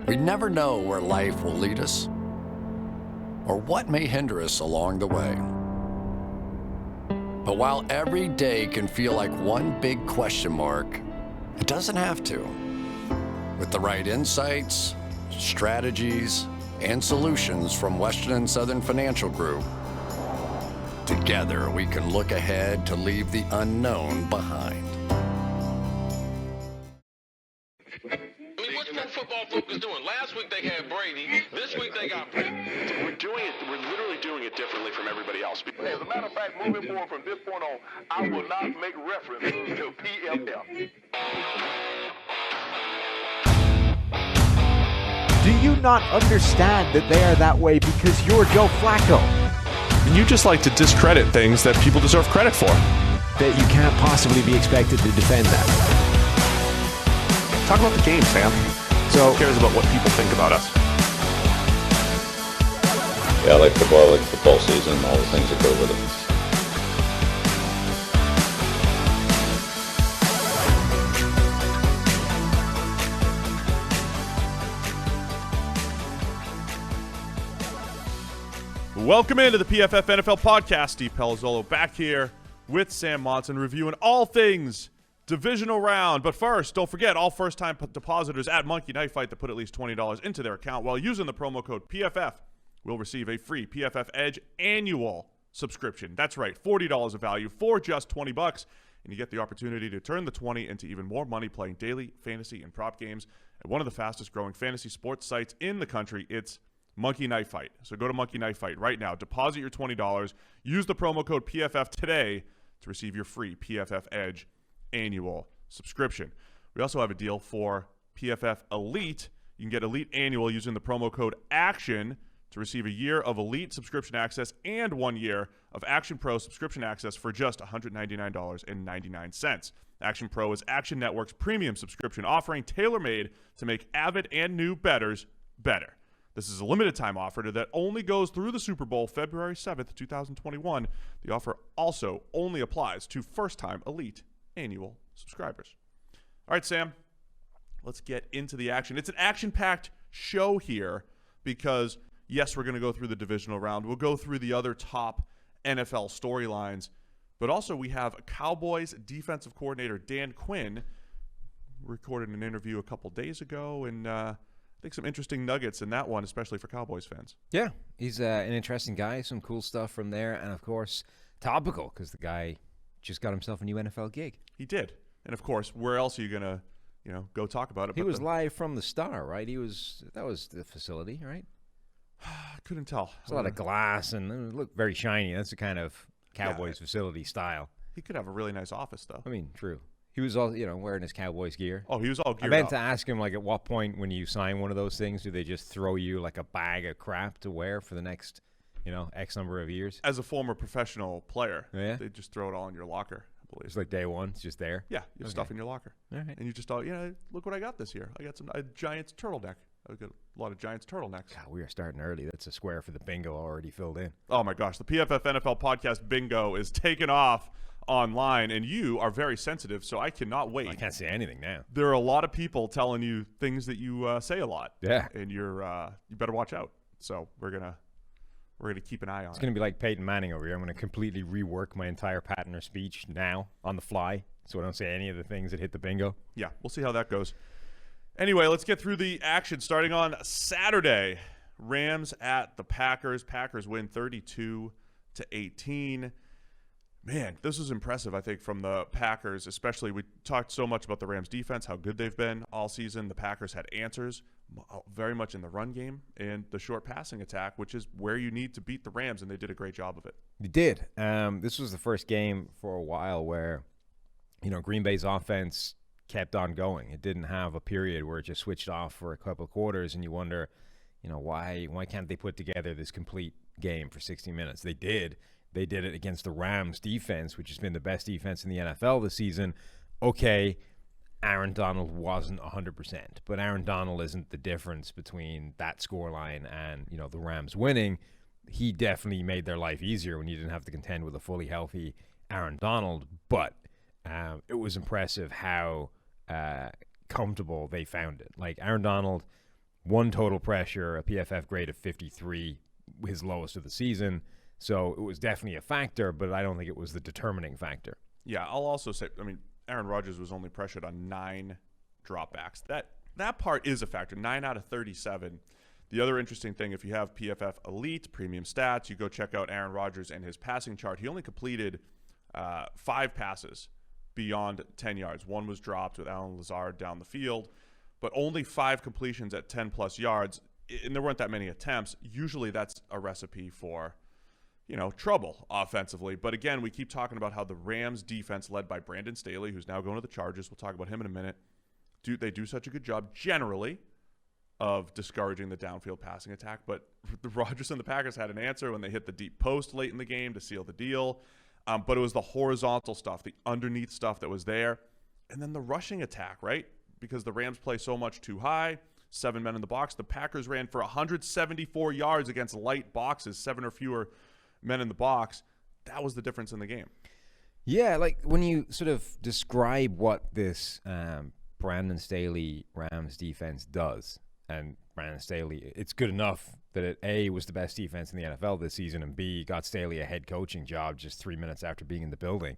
We never know where life will lead us or what may hinder us along the way. But while every day can feel like one big question mark, it doesn't have to. With the right insights, strategies, and solutions from Western and Southern Financial Group, together we can look ahead to leave the unknown behind. What's Pro Football Focus doing? Last week they had Brady. This week they got Brady. We're literally doing it differently from everybody else. As a matter of fact, moving forward from this point on, I will not make reference to PFF. Do you not understand that they are that way because you're Joe Flacco? And you just like to discredit things that people deserve credit for. That you can't possibly be expected to defend that. Talk about the game, Sam. So, who cares about what people think about us? Yeah, I like football season, and all the things that go with it. Welcome into the PFF NFL Podcast. Steve Palazzolo back here with Sam Monson, reviewing all things Divisional Round. But first, don't forget, all first-time depositors at Monkey Knife Fight that put at least $20 into their account while using the promo code PFF will receive a free PFF Edge annual subscription. That's right, $40 of value for just $20, and you get the opportunity to turn the 20 into even more money playing daily fantasy and prop games at one of the fastest-growing fantasy sports sites in the country. It's Monkey Knife Fight. So go to Monkey Knife Fight right now. Deposit your $20. Use the promo code PFF today to receive your free PFF Edge annual subscription. We also have a deal for PFF Elite. You can get Elite Annual using the promo code ACTION to receive a year of Elite subscription access and 1 year of Action Pro subscription access for just $199.99. Action Pro is Action Network's premium subscription offering tailor-made to make avid and new bettors better. This is a limited time offer that only goes through the Super Bowl February 7th, 2021. The offer also only applies to first-time Elite annual subscribers. All right, Sam, let's get into the action. It's an action-packed show here because, yes, we're going to go through the divisional round. We'll go through the other top NFL storylines, but also we have Cowboys defensive coordinator Dan Quinn. Recorded an interview a couple days ago, and I think some interesting nuggets in that one, especially for Cowboys fans. Yeah, he's an interesting guy. Some cool stuff from there, and of course, topical because the guy just got himself a new NFL gig. He did, and of course, where else are you gonna, go talk about it? He was live from the Star, right? That was the facility, right? I couldn't tell. There's a lot of glass, and it looked very shiny. That's the kind of Cowboys facility style. He could have a really nice office, though. I mean, true. He was all, wearing his Cowboys gear. Oh, he was all geared I meant up. to ask him, at what point when you sign one of those things, do they just throw you a bag of crap to wear for the next, X number of years? As a former professional player, yeah? They just throw it all in your locker, I believe. It's like day one. It's just there? Yeah, you have stuff in your locker. All right. And you just look what I got this year. I got a Giants turtleneck. I got a lot of Giants turtlenecks. God, we are starting early. That's a square for the bingo already filled in. Oh, my gosh. The PFF NFL Podcast bingo is taking off online, and you are very sensitive, so I cannot wait. I can't say anything now. There are a lot of people telling you things that you say a lot. Yeah. And you better watch out. So we're gonna keep an eye on it. It's gonna be like Peyton Manning over here. I'm gonna completely rework my entire pattern of speech now on the fly, so I don't say any of the things that hit the bingo. Yeah, we'll see how that goes. Anyway, let's get through the action starting on Saturday. Rams at the Packers. Packers win 32-18. Man, this is impressive, I think, from the Packers, especially. We talked so much about the Rams' defense, how good they've been all season. The Packers had answers very much in the run game and the short passing attack, which is where you need to beat the Rams, and they did a great job of it. They did. This was the first game for a while where, Green Bay's offense kept on going. It didn't have a period where it just switched off for a couple of quarters, and you wonder, why can't they put together this complete game for 60 minutes? They did. They did it against the Rams defense, which has been the best defense in the NFL this season. Okay, Aaron Donald wasn't 100%, but Aaron Donald isn't the difference between that scoreline and, the Rams winning. He definitely made their life easier when you didn't have to contend with a fully healthy Aaron Donald, but it was impressive how comfortable they found it. Like, Aaron Donald 1 total pressure, a PFF grade of 53, his lowest of the season. So it was definitely a factor, but I don't think it was the determining factor. Yeah, I'll also say, I mean, Aaron Rodgers was only pressured on 9 dropbacks. That part is a factor, 9 out of 37. The other interesting thing, if you have PFF Elite, Premium Stats, you go check out Aaron Rodgers and his passing chart. He only completed 5 passes beyond 10 yards. 1 was dropped with Allen Lazard down the field, but only 5 completions at 10-plus yards, and there weren't that many attempts. Usually that's a recipe for, trouble offensively. But again, we keep talking about how the Rams defense, led by Brandon Staley, who's now going to the Chargers, we'll talk about him in a minute, they do such a good job generally of discouraging the downfield passing attack. But the Rodgers and the Packers had an answer when they hit the deep post late in the game to seal the deal. But it was the horizontal stuff, the underneath stuff that was there. And then the rushing attack, right? Because the Rams play so much too high, 7 men in the box. The Packers ran for 174 yards against light boxes, 7 or fewer men in the box. That was the difference in the game. Yeah, like when you sort of describe what this Brandon Staley Rams defense does, and Brandon Staley, it's good enough that it, A, was the best defense in the NFL this season, and B, got Staley a head coaching job just 3 minutes after being in the building.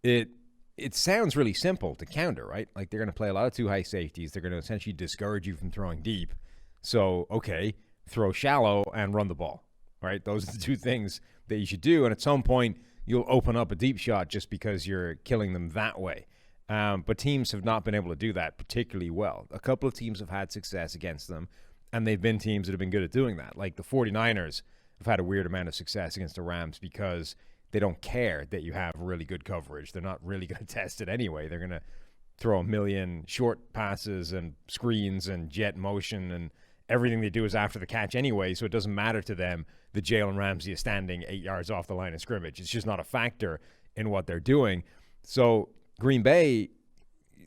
It sounds really simple to counter, right? Like they're going to play a lot of too high safeties. They're going to essentially discourage you from throwing deep. So, okay, throw shallow and run the ball, right? Those are the 2 things that you should do. And at some point, you'll open up a deep shot just because you're killing them that way. But teams have not been able to do that particularly well. A couple of teams have had success against them, and they've been teams that have been good at doing that. Like the 49ers have had a weird amount of success against the Rams because they don't care that you have really good coverage. They're not really going to test it anyway. They're going to throw a million short passes and screens and jet motion, and everything they do is after the catch anyway, so it doesn't matter to them that Jalen Ramsey is standing 8 yards off the line of scrimmage. It's just not a factor in what they're doing. So Green Bay,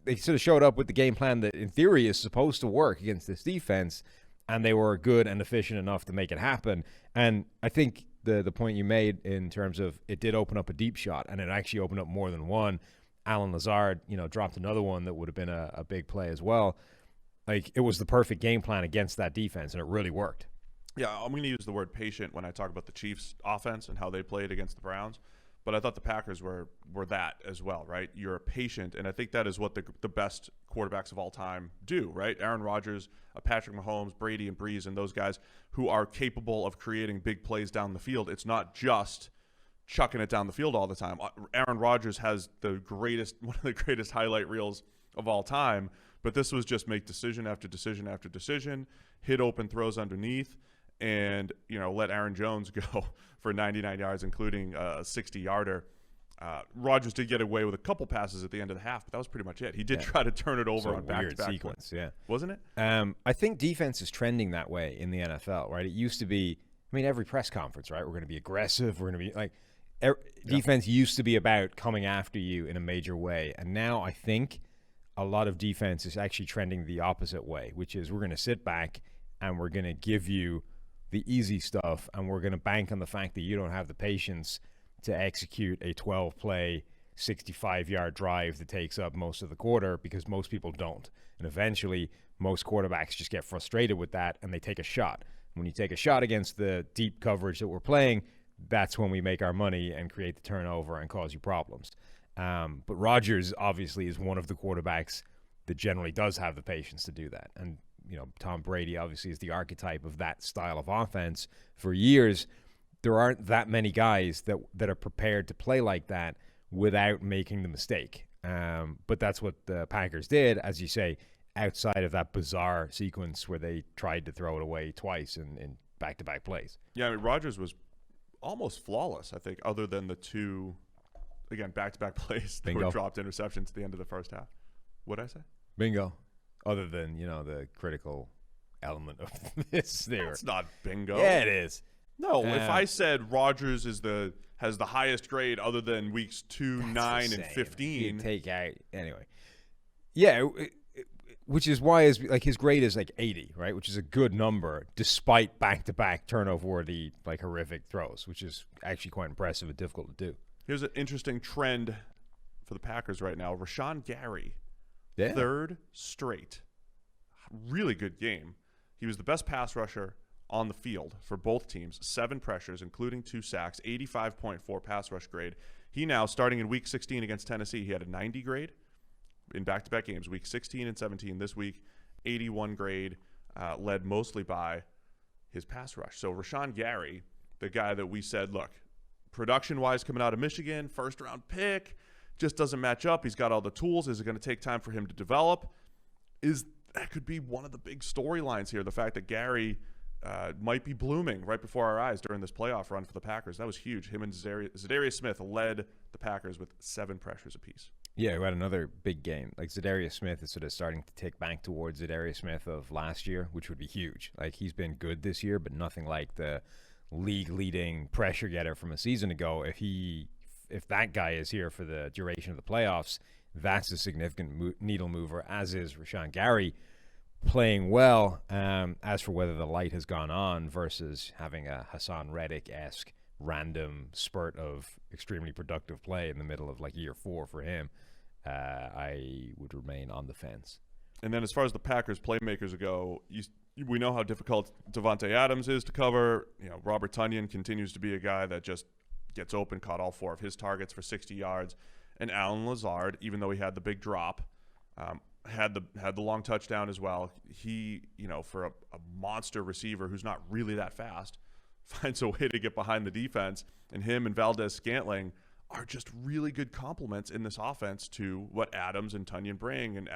they sort of showed up with the game plan that in theory is supposed to work against this defense, and they were good and efficient enough to make it happen. And I think the point you made in terms of it did open up a deep shot, and it actually opened up more than one. Allen Lazard, dropped another one that would have been a big play as well. Like, it was the perfect game plan against that defense, and it really worked. Yeah, I'm going to use the word patient when I talk about the Chiefs' offense and how they played against the Browns. But I thought the Packers were that as well, right? You're patient, and I think that is what the best quarterbacks of all time do, right? Aaron Rodgers, Patrick Mahomes, Brady, and Breeze, and those guys who are capable of creating big plays down the field. It's not just chucking it down the field all the time. Aaron Rodgers has one of the greatest highlight reels of all time, but this was just make decision after decision after decision, hit open throws underneath, and let Aaron Jones go for 99 yards, including a 60-yarder. Rodgers did get away with a couple passes at the end of the half, but that was pretty much it. He did try to turn it over on back-to-back sequence, plays. Wasn't it? I think defense is trending that way in the NFL, right? It used to be, every press conference, right? We're going to be aggressive. We're going to be like defense used to be about coming after you in a major way, and now I think a lot of defense is actually trending the opposite way, which is we're going to sit back and we're going to give you the easy stuff, and we're going to bank on the fact that you don't have the patience to execute a 12-play, 65-yard drive that takes up most of the quarter, because most people don't. And eventually, most quarterbacks just get frustrated with that, and they take a shot. When you take a shot against the deep coverage that we're playing, that's when we make our money and create the turnover and cause you problems. But Rodgers, obviously, is one of the quarterbacks that generally does have the patience to do that. And Tom Brady obviously is the archetype of that style of offense. For years, there aren't that many guys that are prepared to play like that without making the mistake. But that's what the Packers did, as you say, outside of that bizarre sequence where they tried to throw it away twice in back-to-back plays. Yeah, Rodgers was almost flawless, I think, other than the 2, again, back-to-back plays that were dropped interceptions at the end of the first half. What'd I say? Bingo. Other than, the critical element of this. It's not bingo. Yeah, it is. No, if I said Rodgers has the highest grade other than weeks 2, 9, and 15. You take out anyway. Yeah, which is why his grade is 80, right? Which is a good number despite back-to-back turnover-worthy horrific throws, which is actually quite impressive and difficult to do. Here's an interesting trend for the Packers right now. Rashawn Gary, 3rd straight really good game. He was the best pass rusher on the field for both teams, 7 pressures, including 2 sacks, 85.4 pass rush grade. He now, starting in Week 16 against Tennessee, he had a 90 grade in back-to-back games, Week 16 and 17. This week, 81 grade, led mostly by his pass rush. So Rashawn Gary, the guy that we said, look, production-wise coming out of Michigan, first-round pick, just doesn't match up. He's got all the tools. Is it going to take time for him to develop? That could be one of the big storylines here, the fact that Gary might be blooming right before our eyes during this playoff run for the Packers. That was huge. Him and Zadarius Smith led the Packers with 7 pressures apiece. Yeah, we had another big game. Like, Zadarius Smith is sort of starting to tick back towards Zadarius Smith of last year, which would be huge. Like, he's been good this year, but nothing like the league-leading pressure getter from a season ago. If that guy is here for the duration of the playoffs, that's a significant needle mover, as is Rashawn Gary playing well. As for whether the light has gone on versus having a Hassan Reddick-esque random spurt of extremely productive play in the middle of like year 4 for him, I would remain on the fence. And then as far as the Packers playmakers go, we know how difficult Davante Adams is to cover. Robert Tonyan continues to be a guy that just gets open, caught all 4 of his targets for 60 yards. And Allen Lazard, even though he had the big drop, had the long touchdown as well. He, for a monster receiver who's not really that fast, finds a way to get behind the defense. And him and Valdez-Scantling are just really good complements in this offense to what Adams and Tonyan bring. And,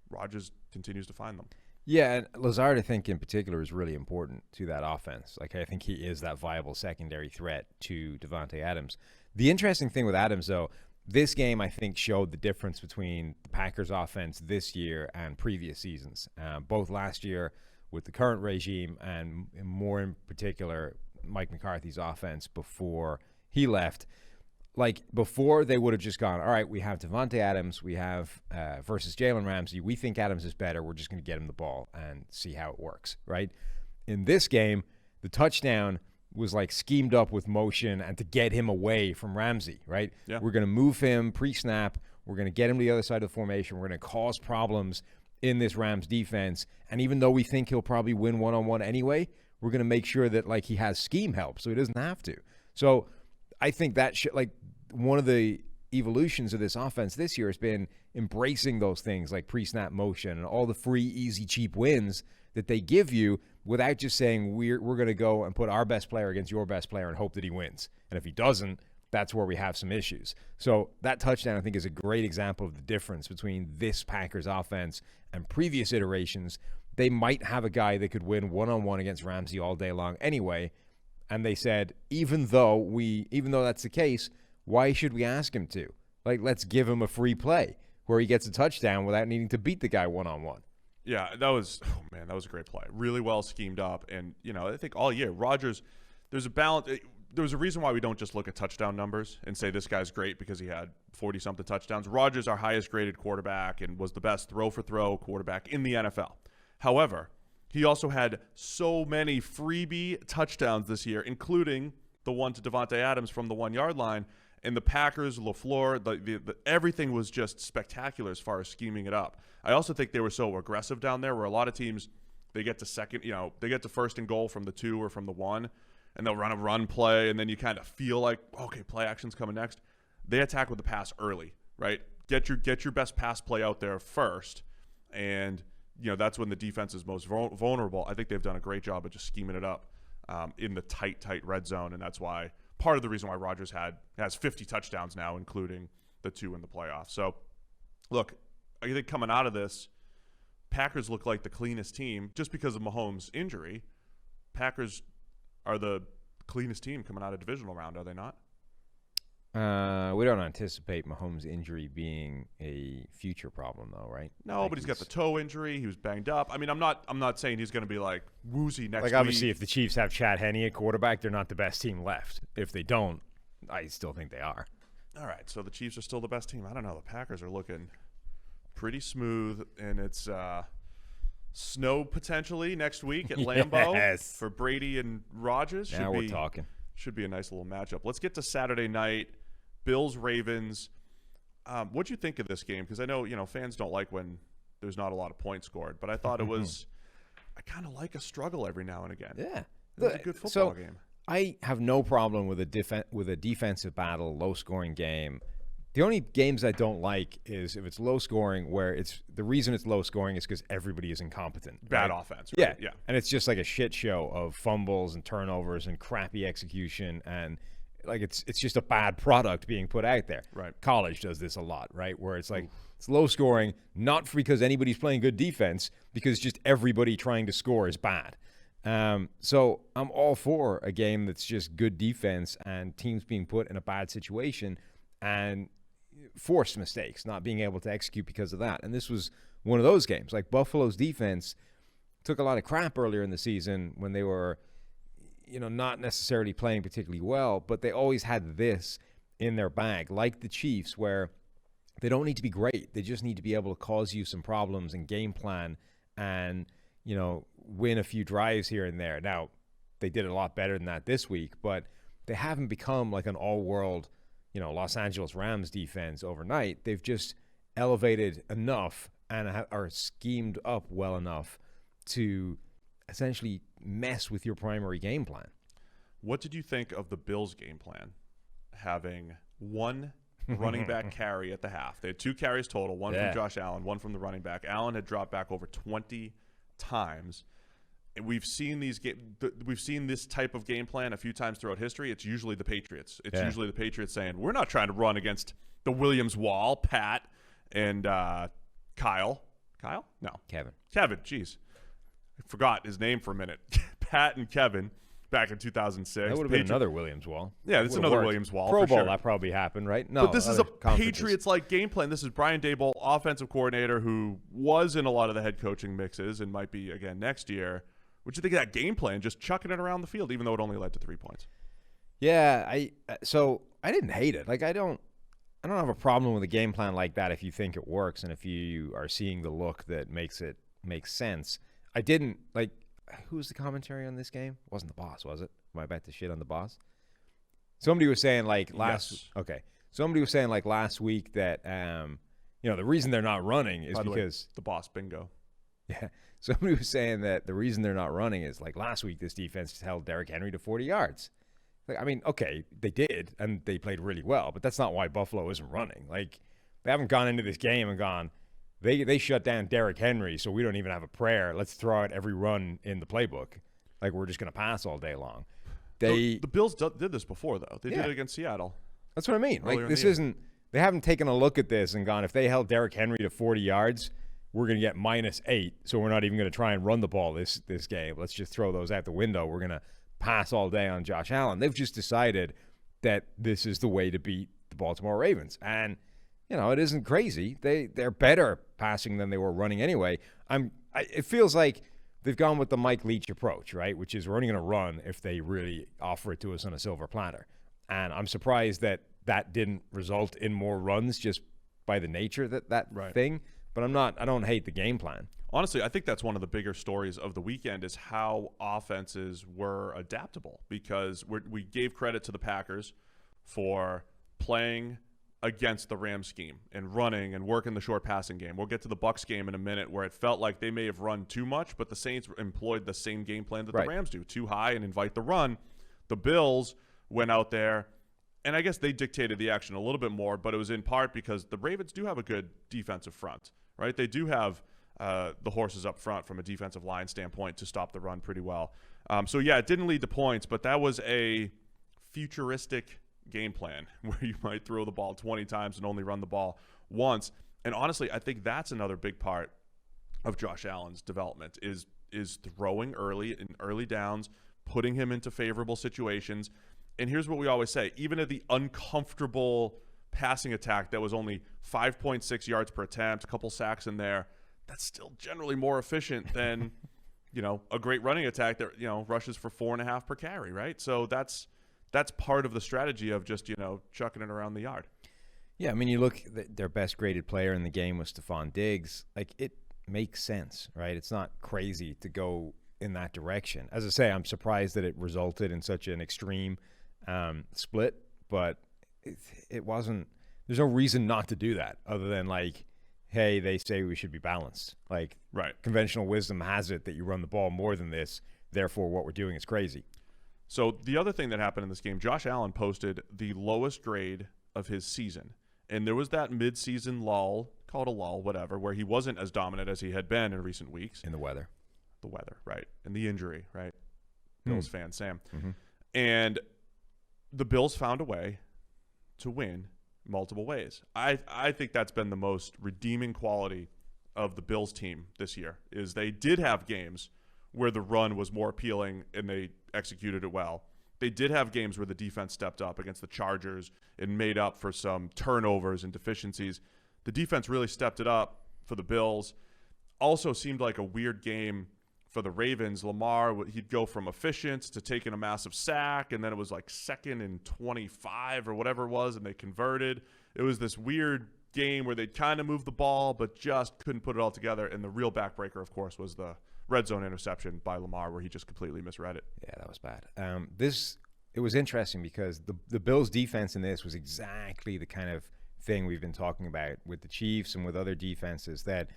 Rodgers continues to find them. Yeah, and Lazard, I think, in particular, is really important to that offense. Like, I think he is that viable secondary threat to Davante Adams. The interesting thing with Adams, though, this game, I think, showed the difference between the Packers' offense this year and previous seasons. Both last year with the current regime and more in particular Mike McCarthy's offense before he left. Like, before, they would have just gone, all right, we have Davante Adams, we have versus Jalen Ramsey. We think Adams is better. We're just going to get him the ball and see how it works, right? In this game, the touchdown was like schemed up with motion and to get him away from Ramsey, right? Yeah. We're going to move him pre-snap. We're going to get him to the other side of the formation. We're going to cause problems in this Rams defense. And even though we think he'll probably win one-on-one anyway, we're going to make sure that like he has scheme help so he doesn't have to. So I think that one of the evolutions of this offense this year has been embracing those things like pre-snap motion and all the free, easy, cheap wins that they give you without just saying we're going to go and put our best player against your best player and hope that he wins. And if he doesn't, that's where we have some issues. So that touchdown, I think, is a great example of the difference between this Packers offense and previous iterations. They might have a guy that could win one-on-one against Ramsey all day long anyway. And they said, even though that's the case, why should we ask him to? Like, let's give him a free play where he gets a touchdown without needing to beat the guy one-on-one. Yeah, that was a great play. Really well schemed up. And, I think all year, Rodgers, there's a balance. There's a reason why we don't just look at touchdown numbers and say this guy's great because he had 40-something touchdowns. Rodgers, our highest-graded quarterback, and was the best throw-for-throw quarterback in the NFL. However, he also had so many freebie touchdowns this year, including the one to Davante Adams from the 1-yard line. And the Packers, LaFleur, everything was just spectacular as far as scheming it up. I also think they were so aggressive down there where a lot of teams, they get to they get to first and goal from the 2 or from the 1, and they'll run a run play, and then you kind of feel like, okay, play action's coming next. They attack with the pass early, right? Get your best pass play out there first, and that's when the defense is most vulnerable. I think they've done a great job of just scheming it up in the tight red zone, and that's why part of the reason why Rodgers has 50 touchdowns now, including the 2 in the playoffs. So, look, I think coming out of this, Packers look like the cleanest team just because of Mahomes' injury. Packers are the cleanest team coming out of divisional round, are they not? We don't anticipate Mahomes' injury being a future problem, though, right? No, but he's got the toe injury. He was banged up. I mean, I'm not saying he's going to be like woozy next week. Like, obviously, if the Chiefs have Chad Henne at quarterback, they're not the best team left. If they don't, I still think they are. All right, so the Chiefs are still the best team. I don't know. The Packers are looking pretty smooth, and it's snow potentially next week at Lambeau for Brady and Rodgers. Now we're talking. Should be a nice little matchup. Let's get to Saturday night. Bills, Ravens. What'd you think of this game? Because I know, fans don't like when there's not a lot of points scored. But I thought it was – I kind of like a struggle every now and again. Yeah. It was a good football game. I have no problem with a defensive battle, low-scoring game. The only games I don't like is if it's low-scoring where it's the reason it's low-scoring is because everybody is incompetent. Bad right? offense. Right? Yeah. And it's just like a shit show of fumbles and turnovers and crappy execution and like it's just a bad product being put out there. Right. College does this a lot, right? Where it's like it's low-scoring, not because anybody's playing good defense, because just everybody trying to score is bad. So I'm all for a game that's just good defense and teams being put in a bad situation and forced mistakes, not being able to execute because of that. And this was one of those games. Like Buffalo's defense took a lot of crap earlier in the season when they were, not necessarily playing particularly well, but they always had this in their bag, like the Chiefs, where they don't need to be great. They just need to be able to cause you some problems and game plan and, win a few drives here and there. Now, they did a lot better than that this week, but they haven't become like an all-world Los Angeles Rams defense overnight. They've just elevated enough and are schemed up well enough to essentially mess with your primary game plan. What did you think of the Bills' game plan? Having one running back carry at the half. They had 2 carries total, one from Josh Allen, one from the running back. Allen had dropped back over 20 times. And we've seen this type of game plan a few times throughout history. It's usually the Patriots. It's usually the Patriots saying, we're not trying to run against the Williams wall, Pat and Kyle. Kyle? No. Kevin. Jeez. I forgot his name for a minute. Pat and Kevin back in 2006. That would have been another Williams wall. Yeah, it's another Williams wall. Pro for Bowl, sure. that probably happened, right? No, but this is a Patriots-like game plan. This is Brian Daboll, offensive coordinator, who was in a lot of the head coaching mixes and might be again next year. What do you think of that game plan, just chucking it around the field, even though it only led to 3 points? Yeah, so I didn't hate it. Like I don't have a problem with a game plan like that if you think it works and if you are seeing the look that makes it make sense. I didn't like. Who was the commentary on this game? It wasn't the boss, was it? Am I about to shit on the boss? Somebody was saying like Somebody was saying like last week that the reason they're not running is because the boss bingo. Yeah. Somebody was saying that the reason they're not running is like last week this defense held Derrick Henry to 40 yards. Like, I mean, okay, they did, and they played really well, but that's not why Buffalo isn't running. Like, they haven't gone into this game and gone, they shut down Derrick Henry, so we don't even have a prayer. Let's throw out every run in the playbook. Like, we're just going to pass all day long. The Bills did this before, though. They did it against Seattle. That's what I mean. Like, this isn't – they haven't taken a look at this and gone, if they held Derrick Henry to 40 yards – we're going to get -8, so we're not even going to try and run the ball this game. Let's just throw those out the window. We're going to pass all day on Josh Allen. They've just decided that this is the way to beat the Baltimore Ravens. And, it isn't crazy. They're better passing than they were running anyway. It feels like they've gone with the Mike Leach approach, right, which is we're only going to run if they really offer it to us on a silver platter. And I'm surprised that didn't result in more runs just by the nature that right. thing. But I don't hate the game plan. Honestly, I think that's one of the bigger stories of the weekend is how offenses were adaptable, because we gave credit to the Packers for playing against the Rams scheme and running and working the short passing game. We'll get to the Bucs game in a minute where it felt like they may have run too much, but the Saints employed the same game plan that the Rams do, too high and invite the run. The Bills went out there, and I guess they dictated the action a little bit more, but it was in part because the Ravens do have a good defensive front. Right, they do have the horses up front from a defensive line standpoint to stop the run pretty well. So, yeah, it didn't lead to points, but that was a futuristic game plan where you might throw the ball 20 times and only run the ball once. And honestly, I think that's another big part of Josh Allen's development is throwing early in early downs, putting him into favorable situations. And here's what we always say, even at the uncomfortable passing attack that was only 5.6 yards per attempt, a couple sacks in there, that's still generally more efficient than, a great running attack that, rushes for 4.5 per carry, right? So that's part of the strategy of just, chucking it around the yard. Yeah, I mean, you look, their best graded player in the game was Stephon Diggs. Like, it makes sense, right? It's not crazy to go in that direction. As I say, I'm surprised that it resulted in such an extreme split, but it wasn't – there's no reason not to do that other than, like, hey, they say we should be balanced. Like, right. Conventional wisdom has it that you run the ball more than this. Therefore, what we're doing is crazy. So the other thing that happened in this game, Josh Allen posted the lowest grade of his season. And there was that midseason lull, call it a lull, whatever, where he wasn't as dominant as he had been in recent weeks. In the weather. The weather, right. And the injury, right. Bills fan, Sam. Mm-hmm. And the Bills found a way to win multiple ways. I think that's been the most redeeming quality of the Bills team this year, is they did have games where the run was more appealing and they executed it well. They did have games where the defense stepped up against the Chargers and made up for some turnovers and deficiencies. The defense really stepped it up for the Bills. Also seemed like a weird game for the Ravens. Lamar, he'd go from efficient to taking a massive sack, and then it was like 2nd and 25 or whatever it was, and they converted. It was this weird game where they'd kind of moved the ball but just couldn't put it all together. And the real backbreaker, of course, was the red zone interception by Lamar where he just completely misread it. Yeah, that was bad. It was interesting because the Bills' defense in this was exactly the kind of thing we've been talking about with the Chiefs and with other defenses, that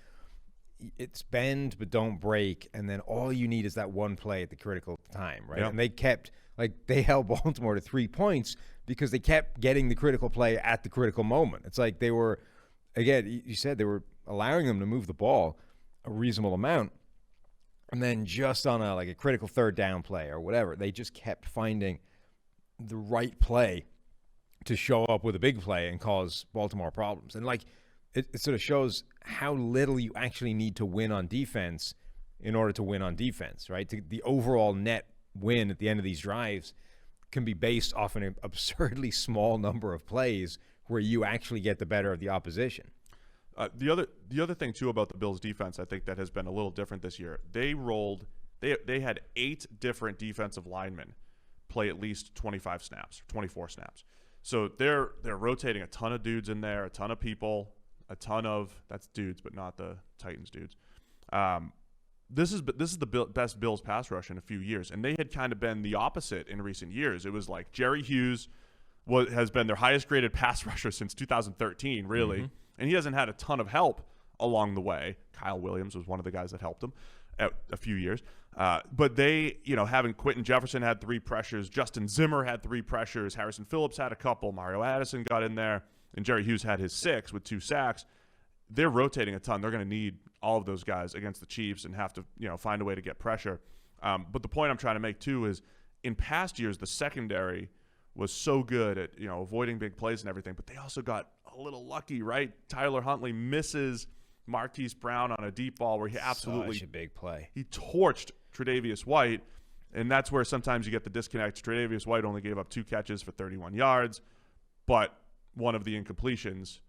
it's bend but don't break, and then all you need is that one play at the critical time, right? Yep. And they held Baltimore to 3 points because they kept getting the critical play at the critical moment. It's like they were, again, you said they were allowing them to move the ball a reasonable amount, and then just on a critical third down play or whatever, they just kept finding the right play to show up with a big play and cause Baltimore problems. And it sort of shows how little you actually need to win on defense in order to win on defense, right? The overall net win at the end of these drives can be based off an absurdly small number of plays where you actually get the better of the opposition. The other thing too about the Bills defense, I think that has been a little different this year. They had 8 different defensive linemen play at least 25 snaps, 24 snaps. So they're rotating a ton of dudes in there, a ton of people, that's dudes, but not the Titans dudes. This is the best Bills pass rush in a few years, and they had kind of been the opposite in recent years. It was like Jerry Hughes has been their highest graded pass rusher since 2013, really. Mm-hmm. And he hasn't had a ton of help along the way. Kyle Williams was one of the guys that helped him a few years. But they, having Quentin Jefferson had 3 pressures, Justin Zimmer had 3 pressures, Harrison Phillips had a couple, Mario Addison got in there, and Jerry Hughes had his 6 with 2 sacks. They're rotating a ton. They're going to need all of those guys against the Chiefs and have to, find a way to get pressure. But the point I'm trying to make, too, is in past years, the secondary was so good at, avoiding big plays and everything, but they also got a little lucky, right? Tyler Huntley misses Marquise Brown on a deep ball where he absolutely such a big play. He torched Tre'Davious White, and that's where sometimes you get the disconnect. Tre'Davious White only gave up 2 catches for 31 yards, but one of the incompletions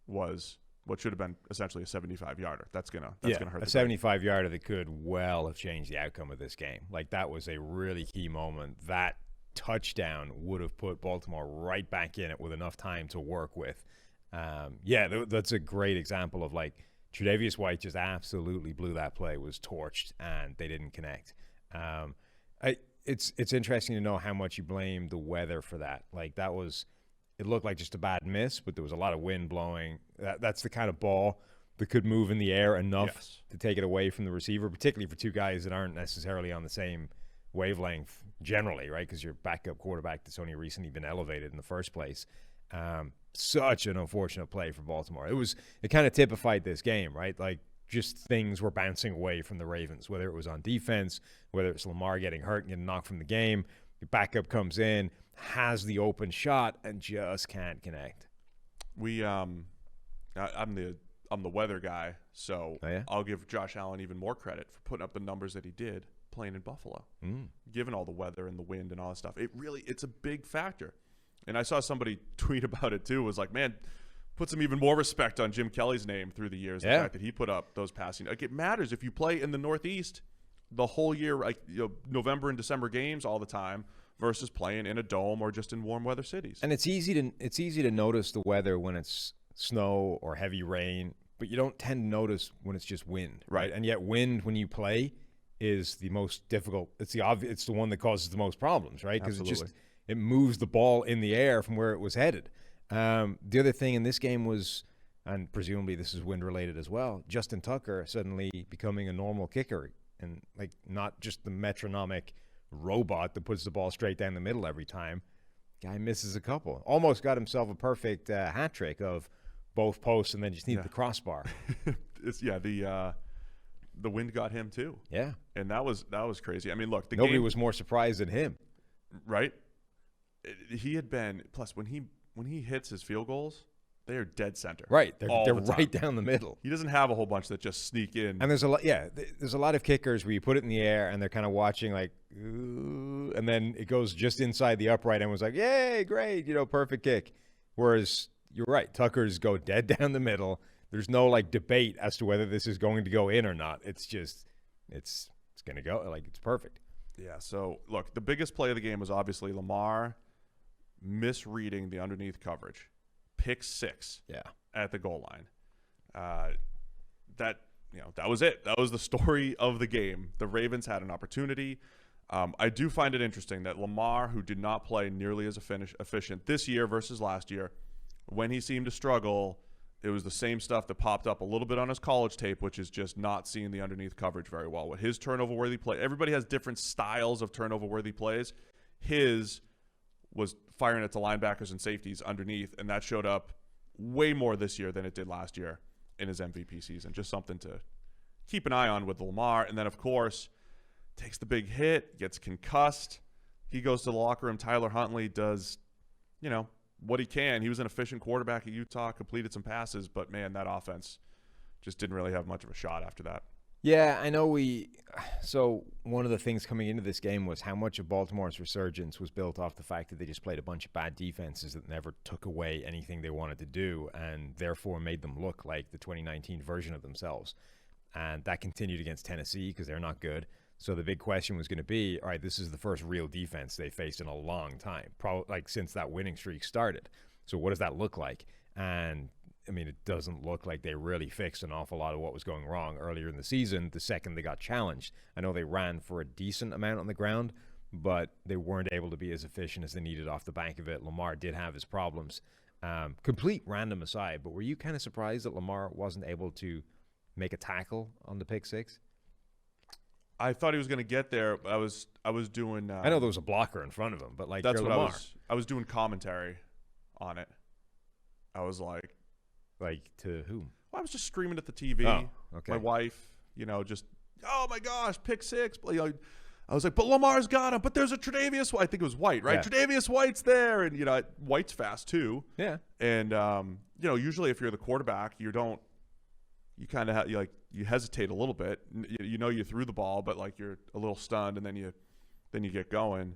was what should have been essentially a 75-yarder. That's gonna hurt. A 75-yarder that could well have changed the outcome of this game. That was a really key moment. That touchdown would have put Baltimore right back in it with enough time to work with. That's a great example of Tre'Davious White just absolutely blew that play, was torched, and they didn't connect. It's interesting to know how much you blame the weather for that. It looked like just a bad miss, but there was a lot of wind blowing. That's the kind of ball that could move in the air enough to take it away from the receiver, particularly for 2 guys that aren't necessarily on the same wavelength generally, right? Because your backup quarterback that's only recently been elevated in the first place. Such an unfortunate play for Baltimore. It kind of typified this game, right? Just things were bouncing away from the Ravens, whether it was on defense, whether it's Lamar getting hurt and getting knocked from the game. Your backup comes in, has the open shot, and just can't connect. I'm the weather guy, so I'll give Josh Allen even more credit for putting up the numbers that he did playing in Buffalo, given all the weather and the wind and all that stuff. It's a big factor. And I saw somebody tweet about it too, was like, man, put some even more respect on Jim Kelly's name through the years. The fact that he put up those passing. It matters if you play in the Northeast the whole year, November and December games all the time, versus playing in a dome or just in warm weather cities. And it's easy to notice the weather when it's snow or heavy rain, but you don't tend to notice when it's just wind, right? And yet wind when you play is the most difficult. It's the one that causes the most problems, right? Because it moves the ball in the air from where it was headed. The other thing in this game was and presumably this is wind-related as well, Justin Tucker suddenly becoming a normal kicker and, like, not just the metronomic robot that puts the ball straight down the middle every time. Guy misses a couple. Almost got himself a perfect hat trick of both posts and then just needed the crossbar. The wind got him too. Yeah. And that was crazy. I mean, look, nobody was more surprised than him. Right? He had been, plus when he hits his field goals, they are dead center. Right. They're right down the middle. He doesn't have a whole bunch that just sneak in. And there's a lot of kickers where you put it in the air and they're kind of watching like, ooh, and then it goes just inside the upright and was like, yay, great, perfect kick. Whereas you're right, Tucker's go dead down the middle. There's no like debate as to whether this is going to go in or not. It's just, it's going to go, like, it's perfect. Yeah, so look, the biggest play of the game was obviously Lamar misreading the underneath coverage. Pick 6 at the goal line. That was it. That was the story of the game. The Ravens had an opportunity. I do find it interesting that Lamar, who did not play nearly as efficient this year versus last year, when he seemed to struggle, it was the same stuff that popped up a little bit on his college tape, which is just not seeing the underneath coverage very well. With his turnover-worthy play, everybody has different styles of turnover-worthy plays. His was firing it to linebackers and safeties underneath, and that showed up way more this year than it did last year in his MVP season. Just something to keep an eye on with Lamar. And then, of course, takes the big hit, gets concussed. He goes to the locker room. Tyler Huntley does, what he can. He was an efficient quarterback at Utah, completed some passes, but, man, that offense just didn't really have much of a shot after that. Yeah, I know so one of the things coming into this game was how much of Baltimore's resurgence was built off the fact that they just played a bunch of bad defenses that never took away anything they wanted to do and therefore made them look like the 2019 version of themselves. And that continued against Tennessee because they're not good. So the big question was going to be, all right, this is the first real defense they faced in a long time, probably like since that winning streak started. So what does that look like? And I mean, it doesn't look like they really fixed an awful lot of what was going wrong earlier in the season the second they got challenged. I know they ran for a decent amount on the ground, but they weren't able to be as efficient as they needed off the back of it. Lamar did have his problems. Complete random aside, but were you kind of surprised that Lamar wasn't able to make a tackle on the pick 6? I thought he was going to get there. I was doing. I know there was a blocker in front of him, but like that's what Lamar. I was doing commentary on it. I was like to whom? Well, I was just streaming at the TV. Oh, okay. My wife, just, oh my gosh, pick 6. I was like, but Lamar's got him. But there's a Tre'Davious. I think it was White, right? Yeah. Tre'Davious White's there, and White's fast too. Yeah. And usually if you're the quarterback, you kind of you hesitate a little bit. You threw the ball, but like you're a little stunned, and then you get going.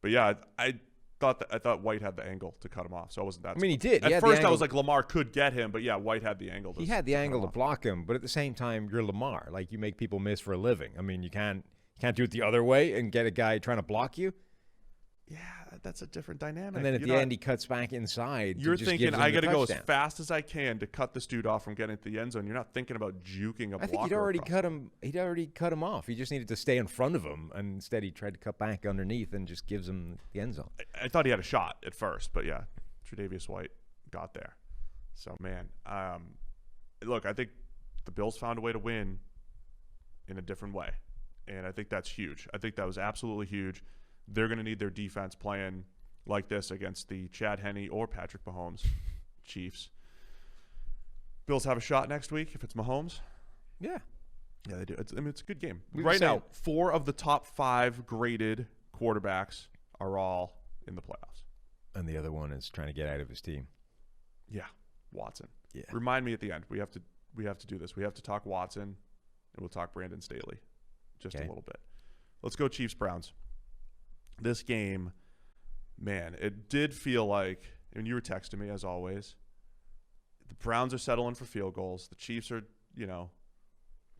But yeah, I thought White had the angle to cut him off, so I wasn't that. I mean, he did. At first, I was like, Lamar could get him, but yeah, White had the angle. He had the angle to block him, but at the same time, you're Lamar. Like, you make people miss for a living. I mean, you can't do it the other way and get a guy trying to block you. Yeah, that's a different dynamic. And then at the end, he cuts back inside. You're thinking, I got to go as fast as I can to cut this dude off from getting to the end zone. You're not thinking about juking a blocker. I think he'd already cut him off. He just needed to stay in front of him, and instead he tried to cut back underneath and just gives him the end zone. I thought he had a shot at first, but yeah, Tre'Davious White got there. So, man, look, I think the Bills found a way to win in a different way, and I think that's huge. I think that was absolutely huge. They're going to need their defense playing like this against the Chad Henne or Patrick Mahomes Chiefs. Bills have a shot next week if it's Mahomes. Yeah. Yeah, they do. It's a good game. Right now, 4 of the top 5 graded quarterbacks are all in the playoffs. And the other one is trying to get out of his team. Yeah, Watson. Yeah. Remind me at the end. We have to do this. We have to talk Watson, and we'll talk Brandon Staley just a little bit. Let's go Chiefs-Browns. This game, man, it did feel like, and you were texting me as always, the Browns are settling for field goals. The Chiefs are,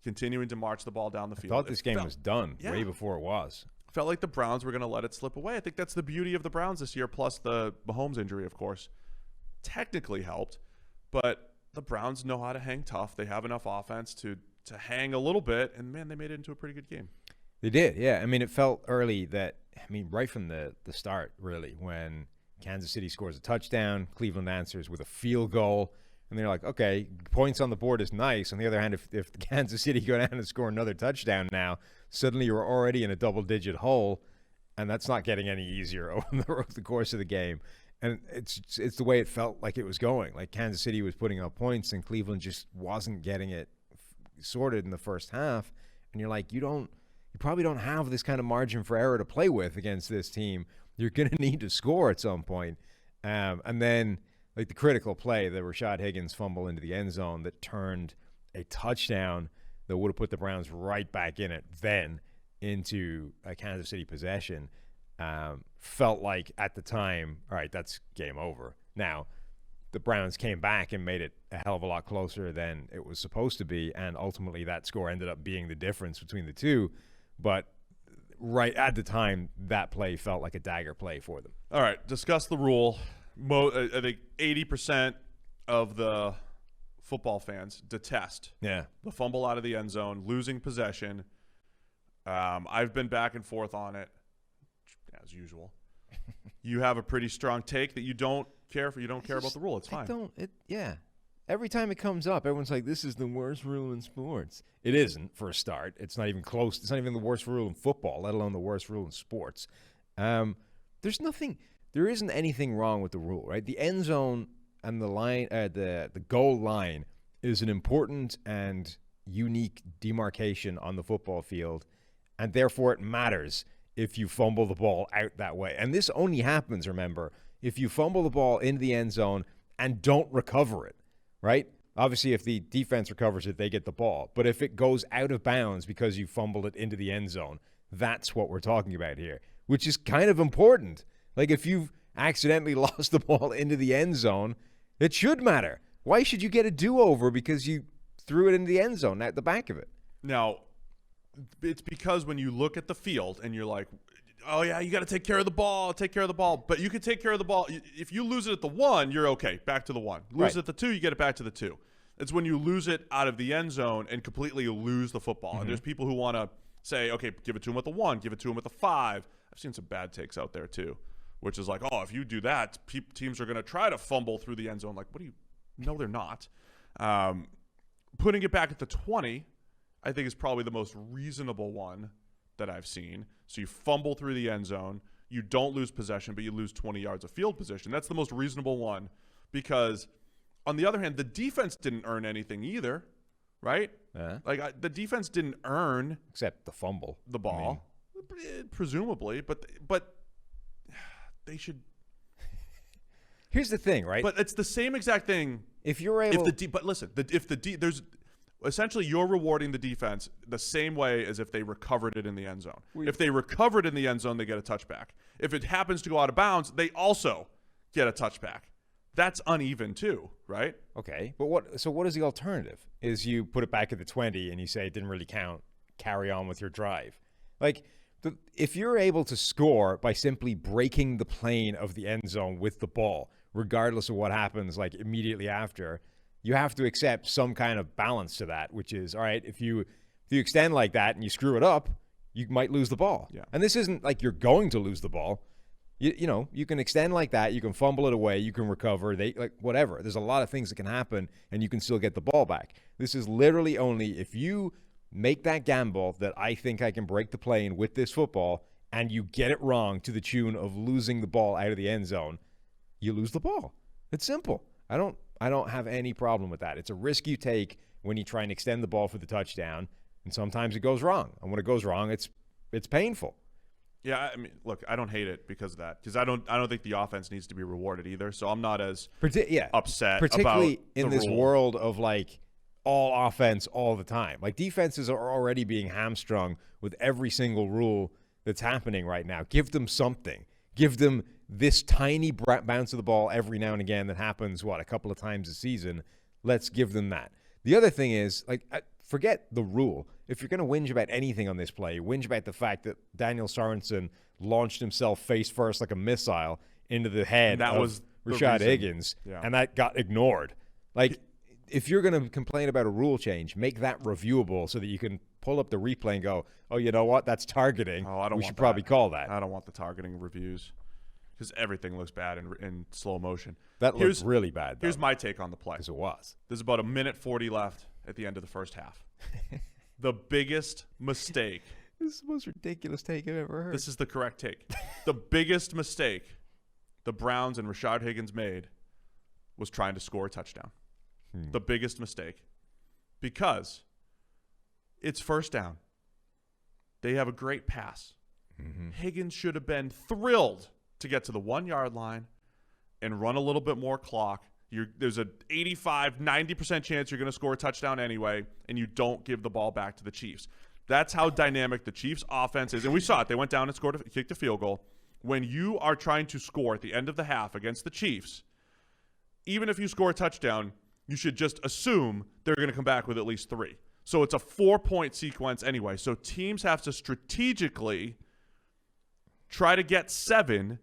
continuing to march the ball down the field. I thought this game was done way before it was. Felt like the Browns were going to let it slip away. I think that's the beauty of the Browns this year, plus the Mahomes injury, of course, technically helped. But the Browns know how to hang tough. They have enough offense to hang a little bit, and, man, they made it into a pretty good game. They did, yeah. I mean, it felt early that, right from the start, really, when Kansas City scores a touchdown, Cleveland answers with a field goal. And they're like, okay, points on the board is nice. On the other hand, if Kansas City go down and score another touchdown now, suddenly you're already in a double-digit hole, and that's not getting any easier over the course of the game. And it's the way it felt like it was going. Like Kansas City was putting up points, and Cleveland just wasn't getting it sorted in the first half. And you're like, you probably don't have this kind of margin for error to play with against this team. You're going to need to score at some point. And then, like the critical play, the Rashad Higgins fumble into the end zone that turned a touchdown that would have put the Browns right back in it then into a Kansas City possession, felt like at the time, all right, that's game over. Now, the Browns came back and made it a hell of a lot closer than it was supposed to be, and ultimately that score ended up being the difference between the two. But right at the time, that play felt like a dagger play for them. All right, discuss the rule. I think 80% of the football fans detest the fumble out of the end zone, losing possession. I've been back and forth on it, as usual. You have a pretty strong take that you don't care for. You don't care about the rule. It's fine. Every time it comes up, everyone's like, this is the worst rule in sports. It isn't, for a start. It's not even close. It's not even the worst rule in football, let alone the worst rule in sports. There isn't anything wrong with the rule, right? The end zone and the line, the goal line is an important and unique demarcation on the football field, and therefore it matters if you fumble the ball out that way. And this only happens, remember, if you fumble the ball into the end zone and don't recover it, right? Obviously, if the defense recovers it, they get the ball. But if it goes out of bounds because you fumbled it into the end zone, that's what we're talking about here, which is kind of important. Like, if you've accidentally lost the ball into the end zone, it should matter. Why should you get a do-over because you threw it into the end zone at the back of it? Now, it's because when you look at the field and you're like, oh, yeah, you got to take care of the ball. But you can take care of the ball. If you lose it at the 1, you're okay, back to the 1. Lose it at the 2, you get it back to the 2. It's when you lose it out of the end zone and completely lose the football. Mm-hmm. And there's people who want to say, okay, give it to him at the 1, give it to him at the 5. I've seen some bad takes out there too, which is like, oh, if you do that, teams are going to try to fumble through the end zone. Like, what do you – no, they're not. Putting it back at the 20, I think, is probably the most reasonable one that I've seen. So you fumble through the end zone. You don't lose possession, but you lose 20 yards of field position. That's the most reasonable one because, on the other hand, the defense didn't earn anything either, right? Like, the defense didn't earn – except the fumble. The ball, presumably, but they should – Here's the thing, right? But it's the same exact thing. If you're able – but listen, there's – essentially, you're rewarding the defense the same way as if they recovered it in the end zone. If they recovered in the end zone, they get a touchback. If it happens to go out of bounds, they also get a touchback. That's uneven too, right? Okay, but what is the alternative? Is you put it back at the 20 and you say it didn't really count, carry on with your drive. Like, if you're able to score by simply breaking the plane of the end zone with the ball, regardless of what happens like immediately after, you have to accept some kind of balance to that, which is, all right, if you extend like that and you screw it up, you might lose the ball. Yeah. And this isn't like you're going to lose the ball. You know, you can extend like that, you can fumble it away, you can recover, whatever. There's a lot of things that can happen, and you can still get the ball back. This is literally only if you make that gamble that I think I can break the plane with this football, and you get it wrong to the tune of losing the ball out of the end zone, you lose the ball. It's simple. I don't have any problem with that. It's a risk you take when you try and extend the ball for the touchdown, and sometimes it goes wrong. And when it goes wrong, it's painful. Yeah, I mean, look, I don't hate it because of that. Because I don't think the offense needs to be rewarded either. So I'm not as upset particularly about in this rule. world of like all offense all the time. Like, defenses are already being hamstrung with every single rule that's happening right now. Give them something. Give them this tiny bounce of the ball every now and again that happens, a couple of times a season. Let's give them that. The other thing is, like, forget the rule. If you're going to whinge about anything on this play, whinge about the fact that Daniel Sorensen launched himself face first like a missile into the head of Rashad Higgins, and that got ignored. Like, if you're going to complain about a rule change, make that reviewable so that you can pull up the replay and go, oh, you know what? That's targeting. We should probably call that. I don't want the targeting reviews. because everything looks bad in slow motion. That looks really bad, though. Here's my take on the play. Because it was. There's about 1:40 left at the end of the first half. The biggest mistake. This is the most ridiculous take I've ever heard. This is the correct take. The biggest mistake the Browns and Rashad Higgins made was trying to score a touchdown. The biggest mistake. Because it's first down. They have a great pass. Higgins should have been thrilled to get to the 1-yard line and run a little bit more clock. There's an 85, 90% chance you're going to score a touchdown anyway, and you don't give the ball back to the Chiefs. That's how dynamic the Chiefs' offense is. And we saw it. They went down and kicked a field goal. When you are trying to score at the end of the half against the Chiefs, even if you score a touchdown, you should just assume they're going to come back with at least 3. So it's a 4-point sequence anyway. So teams have to strategically try to get 7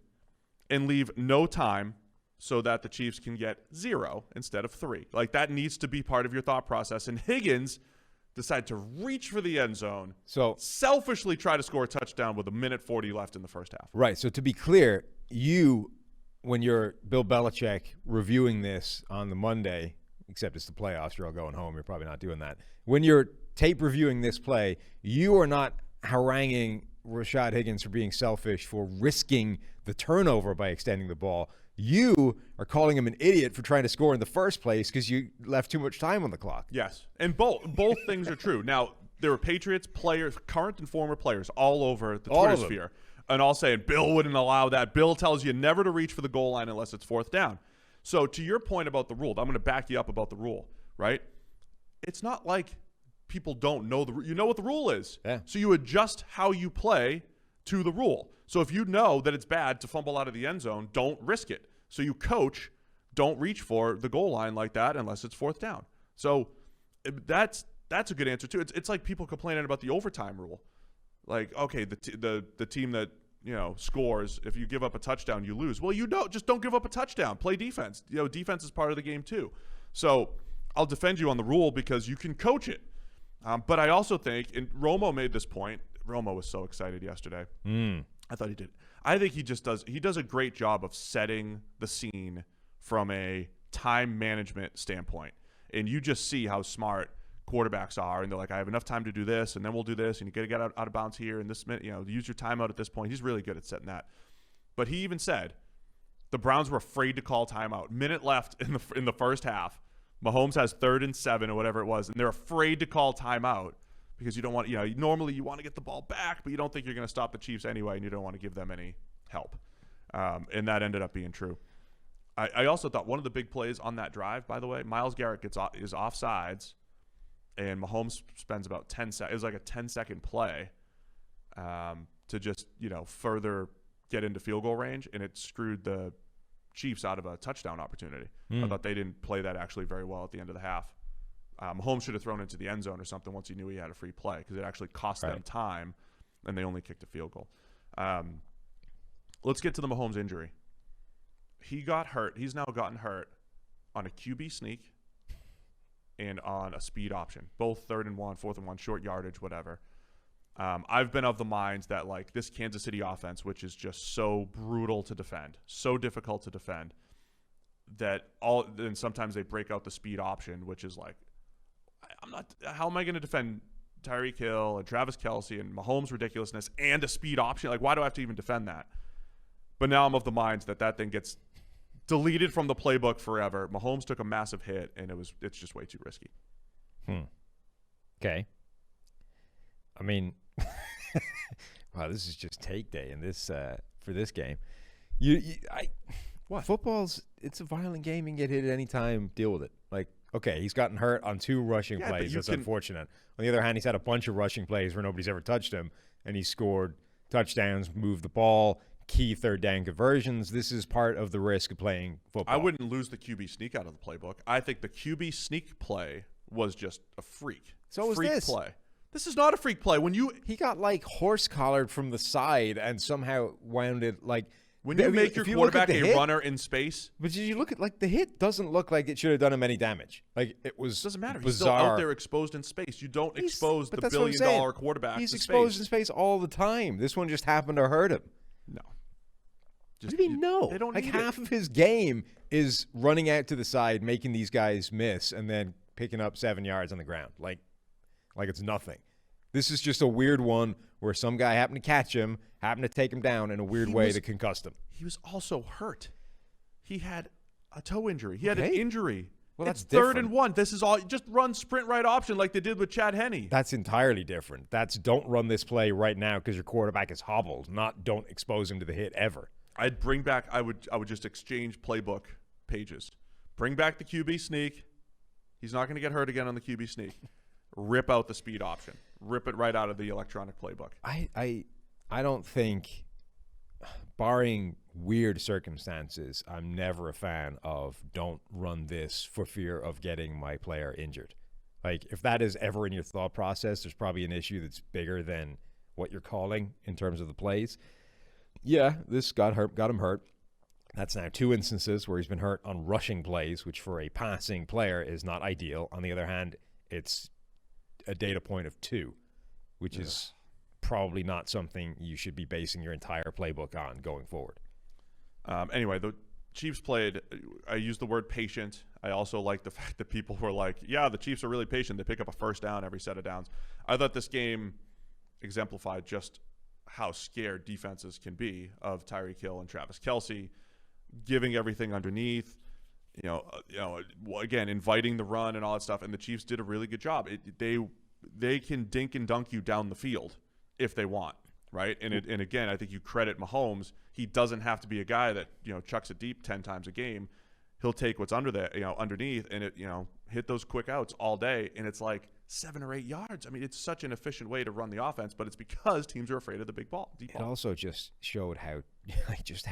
and leave no time so that the Chiefs can get 0 instead of 3. Like, that needs to be part of your thought process. And Higgins decided to reach for the end zone, so selfishly try to score a touchdown with 1:40 left in the first half. Right. So to be clear, when you're Bill Belichick reviewing this on the Monday, except it's the playoffs, you're all going home, you're probably not doing that. When you're tape reviewing this play, you are not haranguing Rashad Higgins for being selfish, for risking the turnover by extending the ball. You are calling him an idiot for trying to score in the first place because you left too much time on the clock. Yes, and both things are true. Now, there were Patriots players, current and former players, all over the Twitter sphere, and all saying Bill wouldn't allow that. Bill tells you never to reach for the goal line unless it's 4th down. So to your point about the rule, I'm going to back you up about the rule, right? It's not like people don't know you know what the rule is. Yeah. So you adjust how you play to the rule. So if you know that it's bad to fumble out of the end zone, don't risk it. So you coach, don't reach for the goal line like that unless it's 4th down. So that's a good answer too. It's like people complaining about the overtime rule. Like, okay, the team that scores, if you give up a touchdown, you lose. Well, just don't give up a touchdown. Play defense. Defense is part of the game too. So I'll defend you on the rule because you can coach it. But I also think, and Romo made this point. Romo was so excited yesterday. I thought he did. I think he does a great job of setting the scene from a time management standpoint. And you just see how smart quarterbacks are. And they're like, I have enough time to do this, and then we'll do this, and you got to get out of bounds here, and this minute, use your timeout at this point. He's really good at setting that. But he even said the Browns were afraid to call timeout. Minute left in the first half. Mahomes has 3rd and 7 or whatever it was, and they're afraid to call timeout because you don't want, normally you want to get the ball back, but you don't think you're going to stop the Chiefs anyway, and you don't want to give them any help. And that ended up being true. I also thought one of the big plays on that drive, by the way, Myles Garrett is offsides, and Mahomes spends about 10 seconds. It was like a 10-second play to just, further get into field goal range, and it screwed the Chiefs out of a touchdown opportunity. I thought they didn't play that actually very well at the end of the half. Mahomes should have thrown into the end zone or something once he knew he had a free play because it actually cost them time, and they only kicked a field goal. Let's get to the Mahomes injury. He got hurt. He's now gotten hurt on a QB sneak and on a speed option, both 3rd and 1, 4th and 1, short yardage, whatever. I've been of the mind that, like, this Kansas City offense, which is just so brutal to defend, so difficult to defend, and sometimes they break out the speed option, which is like, how am I going to defend Tyreek Hill and Travis Kelce and Mahomes' ridiculousness and a speed option? Like, why do I have to even defend that? But now I'm of the mind that thing gets deleted from the playbook forever. Mahomes took a massive hit, and it's just way too risky. Okay. I mean, wow, this is just take day in this for this game. Football's, it's a violent game. You can get hit at any time. Deal with it. Like, okay, he's gotten hurt on 2 rushing plays. That's unfortunate. On the other hand, he's had a bunch of rushing plays where nobody's ever touched him, and he scored touchdowns, moved the ball, key 3rd down conversions. This is part of the risk of playing football. I wouldn't lose the QB sneak out of the playbook. I think the QB sneak play was just a freak. So was this play. This is not a freak play. He got like horse collared from the side and somehow wound it like. When you make your quarterback a runner in space. But did you look at, like, the hit doesn't look like it should have done him any damage. Like, it was doesn't matter. Bizarre. He's still out there exposed in space. You don't expose the billion-dollar quarterback He's to exposed space. in space all the time. This one just happened to hurt him. No. What do you mean no? They don't like need half of his game is running out to the side, making these guys miss, and then picking up 7 yards on the ground. Like it's nothing. This is just a weird one where some guy happened to catch him, happened to take him down in a weird way that concussed him. He was also hurt. He had a toe injury. He had an injury. Well, that's third different. and 1. This is all. Just run sprint right option like they did with Chad Henne. That's entirely different. That's don't run this play right now because your quarterback is hobbled, not don't expose him to the hit ever. I'd bring back. I would just exchange playbook pages. Bring back the QB sneak. He's not going to get hurt again on the QB sneak. Rip out the speed option. Rip it right out of the electronic playbook. I don't think, barring weird circumstances, I'm never a fan of don't run this for fear of getting my player injured. Like, if that is ever in your thought process, there's probably an issue that's bigger than what you're calling in terms of the plays. Yeah, this got him hurt. That's now 2 instances where he's been hurt on rushing plays, which for a passing player is not ideal. On the other hand, it's a data point of 2, which is probably not something you should be basing your entire playbook on going forward. Anyway, the Chiefs played. I used the word patient. I also like the fact that people were like, yeah, the Chiefs are really patient. They pick up a first down every set of downs. I thought this game exemplified just how scared defenses can be of Tyreek Hill and Travis Kelce, giving everything underneath, again, inviting the run and all that stuff. And the Chiefs did a really good job. They can dink and dunk you down the field if they want, right? And again, I think you credit Mahomes. He doesn't have to be a guy that, chucks it deep 10 times a game. He'll take what's underneath and hit those quick outs all day. And it's like 7 or 8 yards. I mean, it's such an efficient way to run the offense, but it's because teams are afraid of the deep ball. It also just showed how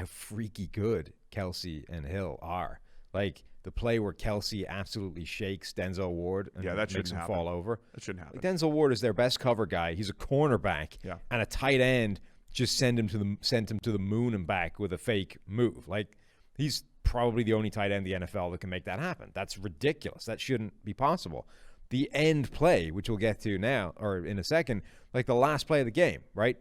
freaky good Kelce and Hill are. Like the play where Kelce absolutely shakes Denzel Ward and makes him fall over. That shouldn't happen. Denzel Ward is their best cover guy. He's a cornerback, and a tight end just sent him to the moon and back with a fake move. Like, he's probably the only tight end in the NFL that can make that happen. That's ridiculous. That shouldn't be possible. The end play, which we'll get to now or in a second, like the last play of the game, right?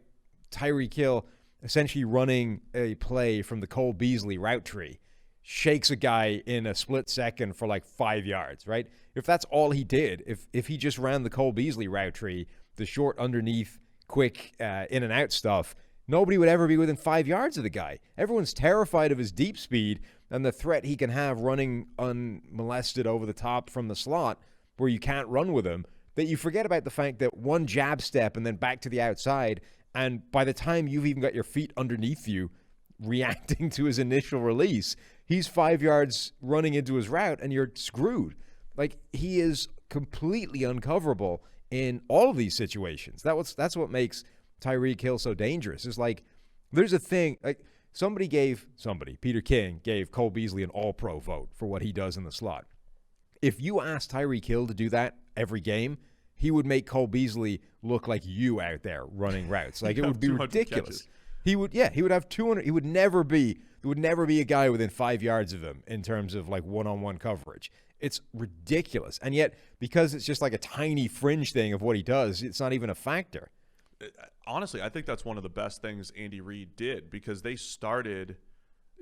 Tyreek Hill essentially running a play from the Cole Beasley route tree, shakes a guy in a split second for like 5 yards, right? If that's all he did, if he just ran the Cole Beasley route tree, the short underneath, quick in and out stuff, nobody would ever be within 5 yards of the guy. Everyone's terrified of his deep speed and the threat he can have running unmolested over the top from the slot where you can't run with him, that you forget about the fact that one jab step and then back to the outside, and by the time you've even got your feet underneath you reacting to his initial release, he's 5 yards running into his route and you're screwed. Like, he is completely uncoverable in all of these situations. That's what makes Tyreek Hill so dangerous. Is like, there's a thing, like Peter King gave Cole Beasley an all-pro vote for what he does in the slot. If you asked Tyreek Hill to do that every game, he would make Cole Beasley look like you out there running routes. Like, it would be ridiculous. Catches. He would have 200. He would never be a guy within 5 yards of him in terms of like one-on-one coverage. It's ridiculous. And yet, because it's just like a tiny fringe thing of what he does, it's not even a factor. Honestly, I think that's one of the best things Andy Reid did, because they started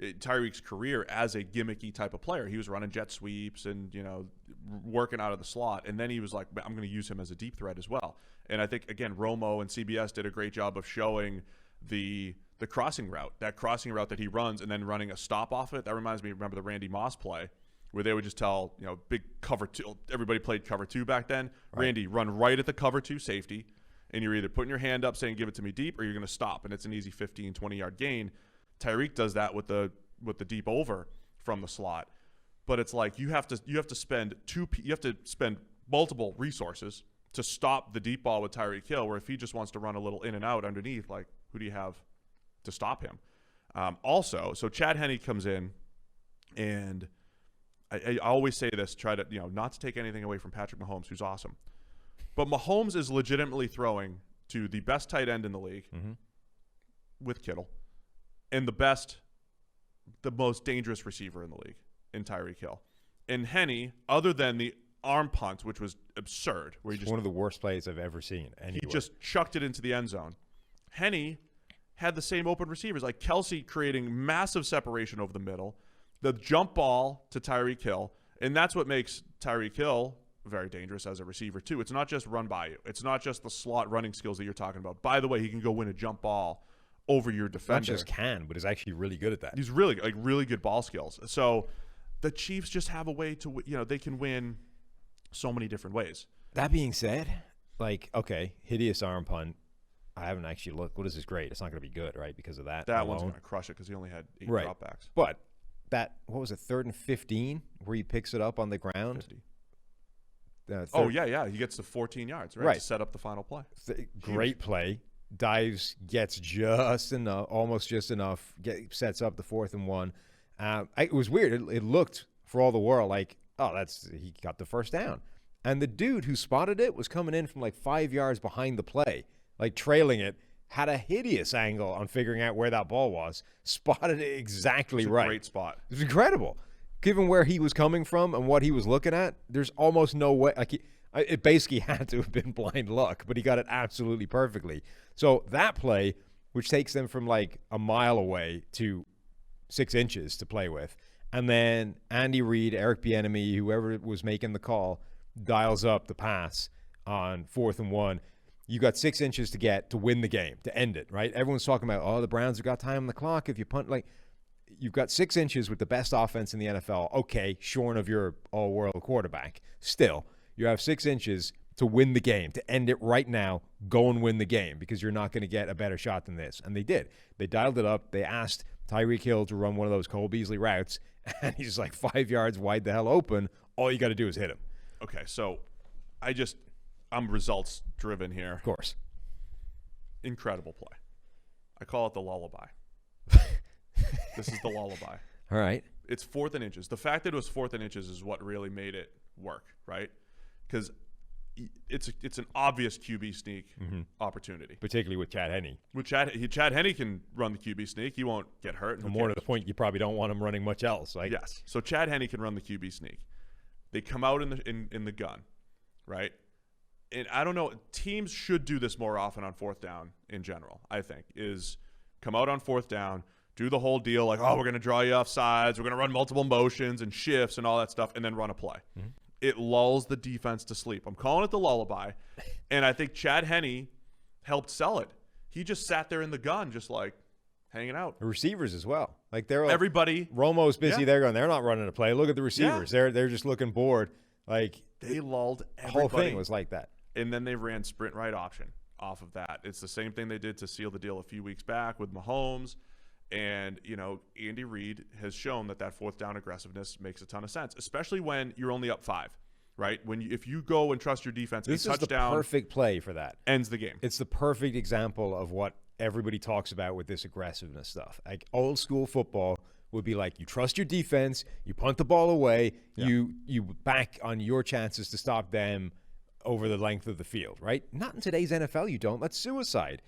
Tyreek's career as a gimmicky type of player. He was running jet sweeps and, working out of the slot. And then he was like, I'm going to use him as a deep threat as well. And I think, again, Romo and CBS did a great job of showing the crossing route, that crossing route that he runs and then running a stop off it. That reminds me, remember the Randy Moss play where they would just tell, big cover two. Everybody played cover two back then. Right. Randy, run right at the cover two safety. And you're either putting your hand up saying, give it to me deep, or you're going to stop. And it's an easy 15, 20-yard gain. Tyreek does that with the deep over from the slot. But it's like you have to spend multiple resources to stop the deep ball with Tyreek Hill, where if he just wants to run a little in and out underneath, like, who do you have to stop him? Also, so Chad Henne comes in, and I always say this, try to, not to take anything away from Patrick Mahomes, who's awesome. But Mahomes is legitimately throwing to the best tight end in the league with Kittle, and the most dangerous receiver in the league in Tyreek Hill. And Henne, other than the arm punt, which was absurd, where he just, one of the worst plays I've ever seen. Anywhere. He just chucked it into the end zone. Henne had the same open receivers, like Kelsey creating massive separation over the middle, the jump ball to Tyreek Hill, and that's what makes Tyreek Hill very dangerous as a receiver too. It's not just run by you. It's not just the slot running skills that you're talking about. By the way, he can go win a jump ball over your defender. Not just can, but is actually really good at that. He's really good ball skills. So the Chiefs just have a way to, they can win so many different ways. That being said, okay, hideous arm punt. I haven't actually looked. What is this grade? It's not going to be good, right, because of that. That one's going to crush it because he only had 8 dropbacks. But that, what was it, 3rd and 15, where he picks it up on the ground? 50. He gets to 14 yards, right? To set up the final play. Great play. Dives, gets just enough, almost just enough, sets up the 4th and 1. It was weird. It looked, for all the world, like, he got the first down. And the dude who spotted it was coming in from 5 yards behind the play, trailing it, had a hideous angle on figuring out where that ball was, spotted it exactly right. Great spot. It was incredible. Given where he was coming from and what he was looking at, there's almost no way. It basically had to have been blind luck, but he got it absolutely perfectly. So that play, which takes them from a mile away to 6 inches to play with, and then Andy Reid, Eric Bieniemy, whoever was making the call, dials up the pass on 4th and 1. You got 6 inches to win the game, to end it, right? Everyone's talking about, the Browns have got time on the clock. If you punt, you've got 6 inches with the best offense in the NFL. Okay, shorn of your all-world quarterback. Still, you have 6 inches to win the game, to end it right now. Go and win the game because you're not going to get a better shot than this. And they did. They dialed it up. They asked Tyreek Hill to run one of those Cole Beasley routes, and he's 5 yards wide the hell open. All you got to do is hit him. Okay, so I'm results driven here. Of course. Incredible play. I call it the lullaby. This is the lullaby. All right. It's 4th and inches. The fact that it was 4th and inches is what really made it work, right? Because it's an obvious QB sneak opportunity. Particularly with Chad Henne. Chad Henne can run the QB sneak. He won't get hurt. More to the point, you probably don't want him running much else. Yes. So Chad Henne can run the QB sneak. They come out in the gun, right? And I don't know, teams should do this more often on 4th down in general, I think, is come out on 4th down, do the whole deal we're going to draw you off sides, we're going to run multiple motions and shifts and all that stuff, and then run a play. Mm-hmm. It lulls the defense to sleep. I'm calling it the lullaby, and I think Chad Henne helped sell it. He just sat there in the gun just hanging out. The receivers as well. They're everybody. Romo's busy. Yeah. They're not running a play. Look at the receivers. Yeah. They're just looking bored. They lulled everybody. The whole thing was like that. And then they ran sprint right option off of that. It's the same thing they did to seal the deal a few weeks back with Mahomes. And, Andy Reid has shown that 4th down aggressiveness makes a ton of sense, especially when you're only up 5, right? If you go and trust your defense, this is touchdown, the perfect play for that. Ends the game. It's the perfect example of what everybody talks about with this aggressiveness stuff. Old school football would be you trust your defense, you punt the ball away, you back on your chances to stop them over the length of the field, right? Not in today's NFL, you don't. That's suicide.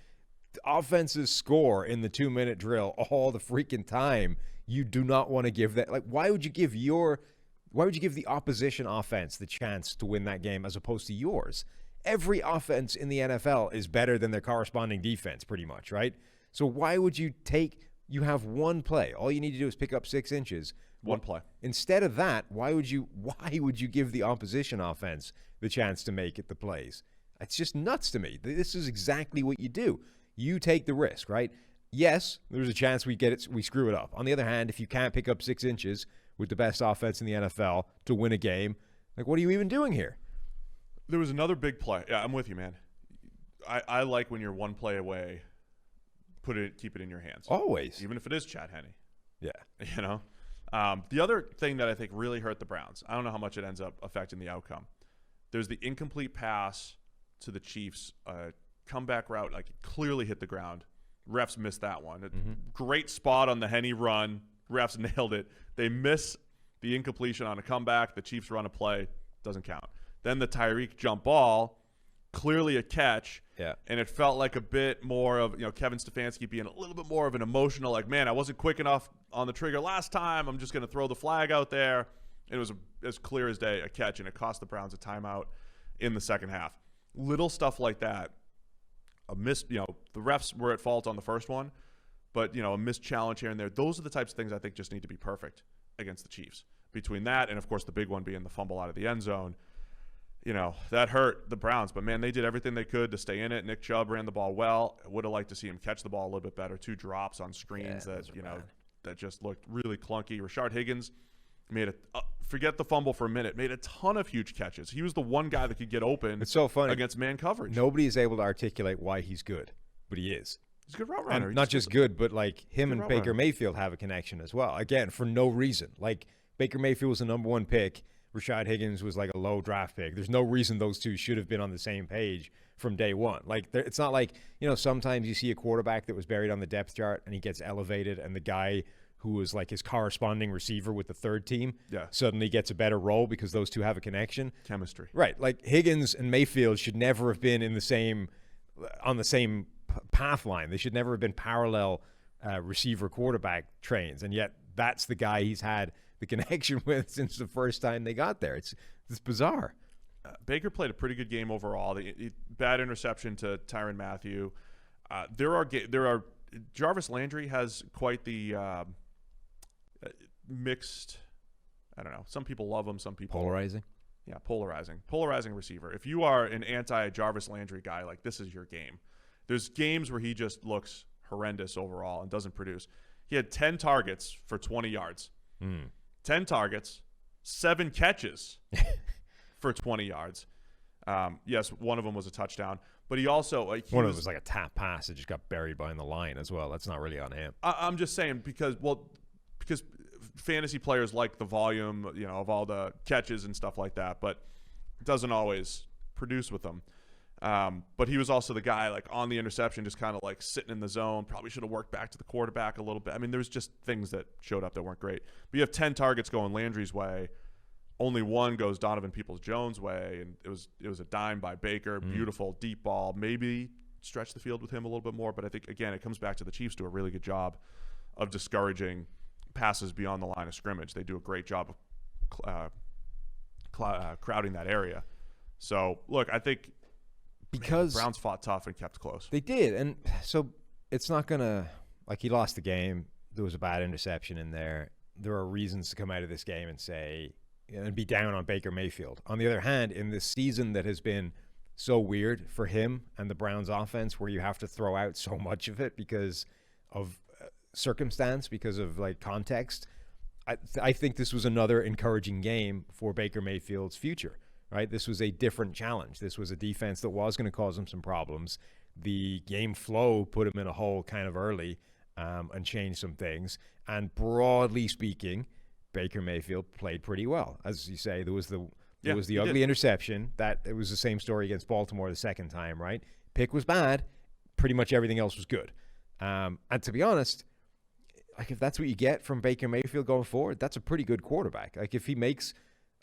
The offenses score in the 2-minute drill all the freaking time. You do not want to give that. Why would you give the opposition offense the chance to win that game as opposed to yours? Every offense in the NFL is better than their corresponding defense, pretty much, right? So why would you you have one play. All you need to do is pick up 6 inches. One play. Instead of that, why would you give the opposition offense the chance to make it the plays? It's just nuts to me. This is exactly what you do. You take the risk, right? Yes, there's a chance we screw it up. On the other hand, if you can't pick up 6 inches with the best offense in the NFL to win a game, what are you even doing here? There was another big play. Yeah, I'm with you, man. I like when you're one play away, keep it in your hands. Always. Even if it is Chad Henne. Yeah. The other thing that I think really hurt the Browns, I don't know how much it ends up affecting the outcome. There's the incomplete pass to the Chiefs, comeback route, it clearly hit the ground. Refs missed that one. Great spot on the Henne run. Refs nailed it. They miss the incompletion on a comeback. The Chiefs run a play. Doesn't count. Then the Tyreek jump ball, clearly a catch. Yeah. And it felt like a bit more of, Kevin Stefanski being a little bit more of an emotional, man, I wasn't quick enough on the trigger last time. I'm just going to throw the flag out there. And it was as clear as day, a catch, and it cost the Browns a timeout in the second half. Little stuff like that a miss. The refs were at fault on the first one, but a missed challenge here and there. Those are the types of things I think just need to be perfect against the Chiefs. Between that and, of course, the big one being the fumble out of the end zone, that hurt the Browns. But, man, they did everything they could to stay in it. Nick Chubb ran the ball well. I would have liked to see him catch the ball a little bit better. 2 drops on screens that just looked really clunky. Rashard Higgins made forget the fumble for a minute, made a ton of huge catches. He was the one guy that could get open. It's so funny. Against man coverage. Nobody is able to articulate why he's good, but he is. He's a good route runner. And not just good, but like him and Baker Mayfield have a connection as well. Again, for no reason. Like Baker Mayfield was the number 1 pick. Rashad Higgins was like a low draft pick. There's no reason those two should have been on the same page from day one. Like it's not like, sometimes you see a quarterback that was buried on the depth chart and he gets elevated and the guy who was like his corresponding receiver with the third team suddenly gets a better role because those two have a connection. Chemistry. Right. Like Higgins and Mayfield should never have been on the same path line. They should never have been parallel receiver quarterback trains. And yet that's the guy he's had the connection with since the first time they got there. It's bizarre. Baker played a pretty good game overall. Bad interception to Tyrann Mathieu. There are Jarvis Landry has quite the mixed. I don't know. Some people love him. Some people polarizing. Yeah, polarizing receiver. If you are an anti-Jarvis Landry guy, like this is your game. There's games where he just looks horrendous overall and doesn't produce. He had 10 targets for 20 yards. 10 targets, 7 catches for 20 yards. Yes, one of them was a touchdown, but he also one of them was like a tap pass that just got buried behind the line as well. That's not really on him. I'm just saying because fantasy players like the volume, of all the catches and stuff like that, but it doesn't always produce with them. But he was also the guy like on the interception, just kind of like sitting in the zone. Probably should have worked back to the quarterback a little bit. I mean, there's just things that showed up that weren't great. But you have 10 targets going Landry's way. Only 1 goes Donovan Peoples-Jones' way, and it was a dime by Baker. Beautiful deep ball. Maybe stretch the field with him a little bit more. But I think again, it comes back to the Chiefs do a really good job of discouraging passes beyond the line of scrimmage. They do a great job of crowding that area. So look, I think. Because Browns fought tough and kept close. They did. And so it's not going to – like he lost the game. There was a bad interception in there. There are reasons to come out of this game and say – and be down on Baker Mayfield. On the other hand, in this season that has been so weird for him and the Browns offense where you have to throw out so much of it because of circumstance, because of like context, I think this was another encouraging game for Baker Mayfield's future. Right, this was a different challenge. This was a defense that was going to cause him some problems. The game flow put him in a hole kind of early and changed some things. And broadly speaking, Baker Mayfield played pretty well. As you say, there was the ugly interception. That it was the same story against Baltimore the second time, right? Pick was bad. Pretty much everything else was good. And to be honest, like if that's what you get from Baker Mayfield going forward, that's a pretty good quarterback. Like if he makes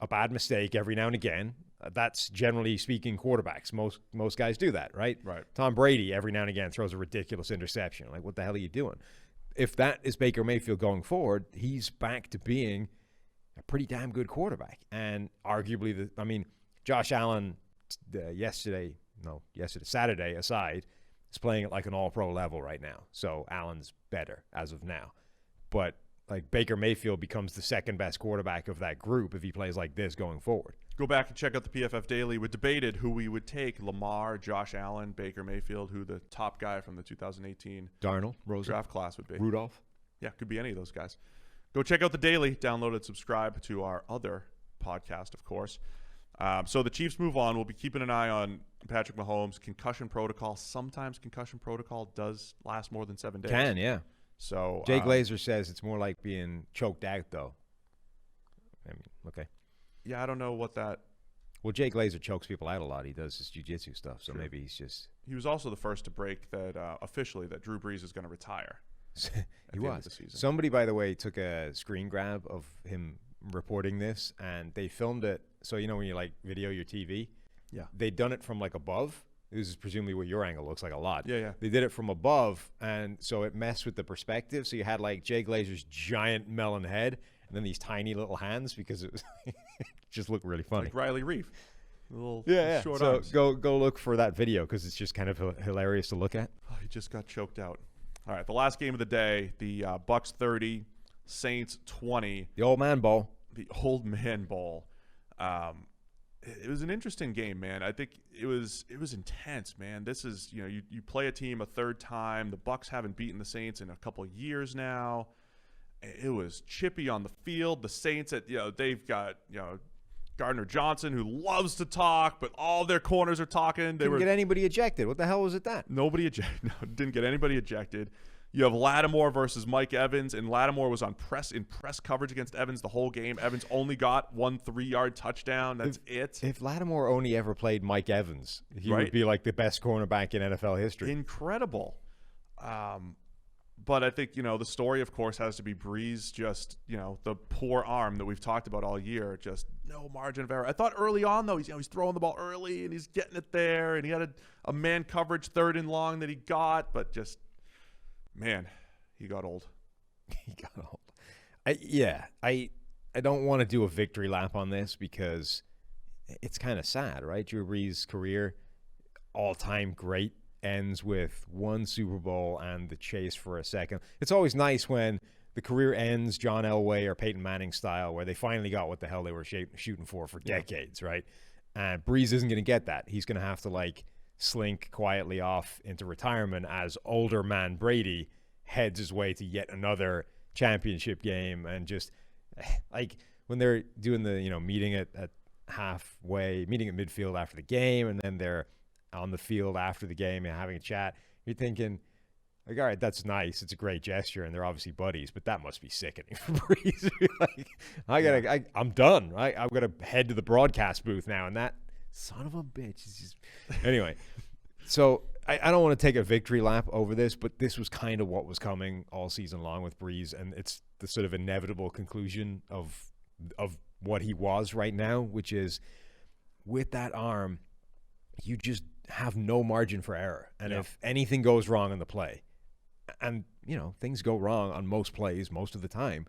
a bad mistake every now and again, that's generally speaking quarterbacks. Most guys do that, right? Right. Tom Brady every now and again throws a ridiculous interception. Like, what the hell are you doing? If that is Baker Mayfield going forward, he's back to being a pretty damn good quarterback. And arguably, Josh Allen Saturday aside, is playing at like an all-pro level right now. So Allen's better as of now. But like Baker Mayfield becomes the second best quarterback of that group if he plays like this going forward. Go back and check out the PFF Daily. We debated who we would take: Lamar, Josh Allen, Baker Mayfield, who the top guy from the 2018 Darnold, Rosen, draft class would be. Rudolph. Yeah, could be any of those guys. Go check out the Daily. Download and subscribe to our other podcast, of course. So the Chiefs move on. We'll be keeping an eye on Patrick Mahomes' concussion protocol. Sometimes concussion protocol does last more than 7 days. Can, yeah. So Jay Glazer says it's more like being choked out, though. I mean, okay. Yeah, I don't know what that. Well, Jay Glazer chokes people out a lot. He does his jiu-jitsu stuff, so True. Maybe he's just. He was also the first to break that officially that Drew Brees is going to retire. He was. Somebody, by the way, took a screen grab of him reporting this, and they filmed it. So you know when you like video your TV, yeah, they'd done it from like above. This is presumably what your angle looks like a lot. Yeah. They did it from above, and so it messed with the perspective. So you had like Jay Glazer's giant melon head, and then these tiny little hands because it was it just looked really funny. Like Riley Reef. A little Yeah. short So arms. go look for that video because it's just kind of hilarious to look at. Oh, he just got choked out. All right, the last game of the day, the Bucks 30, Saints 20. The old man bowl. The old man bowl. It was an interesting game, man. I think it was intense, man. This is, you play a team a third time. The Bucks haven't beaten the Saints in a couple of years now. It was chippy on the field. The Saints, they've got, Gardner Johnson, who loves to talk, but all their corners are talking. Didn't get anybody ejected. What the hell was it that? Nobody ejected. No, didn't get anybody ejected. You have Lattimore versus Mike Evans, and Lattimore was in press coverage against Evans the whole game. Evans only got 1 3-yard touchdown. That's it. If Lattimore only ever played Mike Evans, he would be like the best cornerback in NFL history. Incredible. But I think, the story, of course, has to be Breeze, just, the poor arm that we've talked about all year, just no margin of error. I thought early on, though, he's throwing the ball early and he's getting it there, and he had a man coverage 3rd and long that he got, but just, man, he got old. He got old. I don't want to do a victory lap on this because it's kind of sad, right? Drew Brees' career, all-time great, ends with 1 Super Bowl and the chase for a second. It's always nice when the career ends John Elway or Peyton Manning style, where they finally got what the hell they were shooting for decades, right? And Brees isn't going to get that. He's going to have to, slink quietly off into retirement as older man Brady heads his way to yet another championship game. And just, when they're doing the, meeting at midfield after the game, and then they're on the field after the game and having a chat, you're thinking, all right, that's nice. It's a great gesture, and they're obviously buddies, but that must be sickening for Breeze. I'm done, right? I've got to head to the broadcast booth now, and that son of a bitch is just... Anyway, so I don't want to take a victory lap over this, but this was kind of what was coming all season long with Breeze, and it's the sort of inevitable conclusion of what he was right now, which is with that arm, you just have no margin for error. And if anything goes wrong in the play, and, things go wrong on most plays most of the time,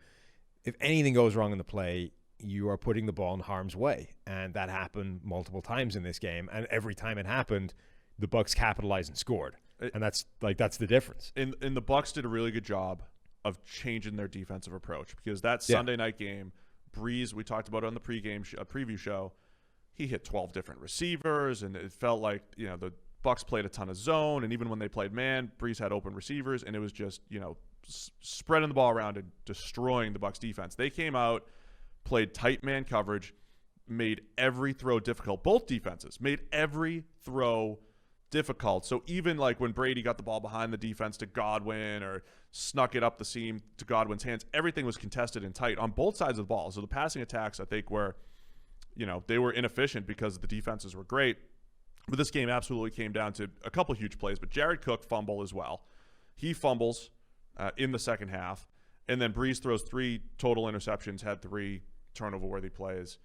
if anything goes wrong in the play, you are putting the ball in harm's way. And that happened multiple times in this game. And every time it happened, the Bucs capitalized and scored. And that's the difference. And the Bucs did a really good job of changing their defensive approach, because that Sunday night game, Breeze, we talked about it on the preview show, he hit 12 different receivers, and it felt like, the Bucs played a ton of zone, and even when they played man, Breeze had open receivers, and it was just, spreading the ball around and destroying the Bucs defense. They came out, played tight man coverage, made every throw difficult. Both defenses made every throw difficult. So even when Brady got the ball behind the defense to Godwin or snuck it up the seam to Godwin's hands, everything was contested and tight on both sides of the ball. So the passing attacks, I think, were, they were inefficient because the defenses were great. But this game absolutely came down to a couple huge plays. But Jared Cook fumbled as well. He fumbles in the second half. And then Breeze throws 3 total interceptions, had 3 turnover-worthy plays,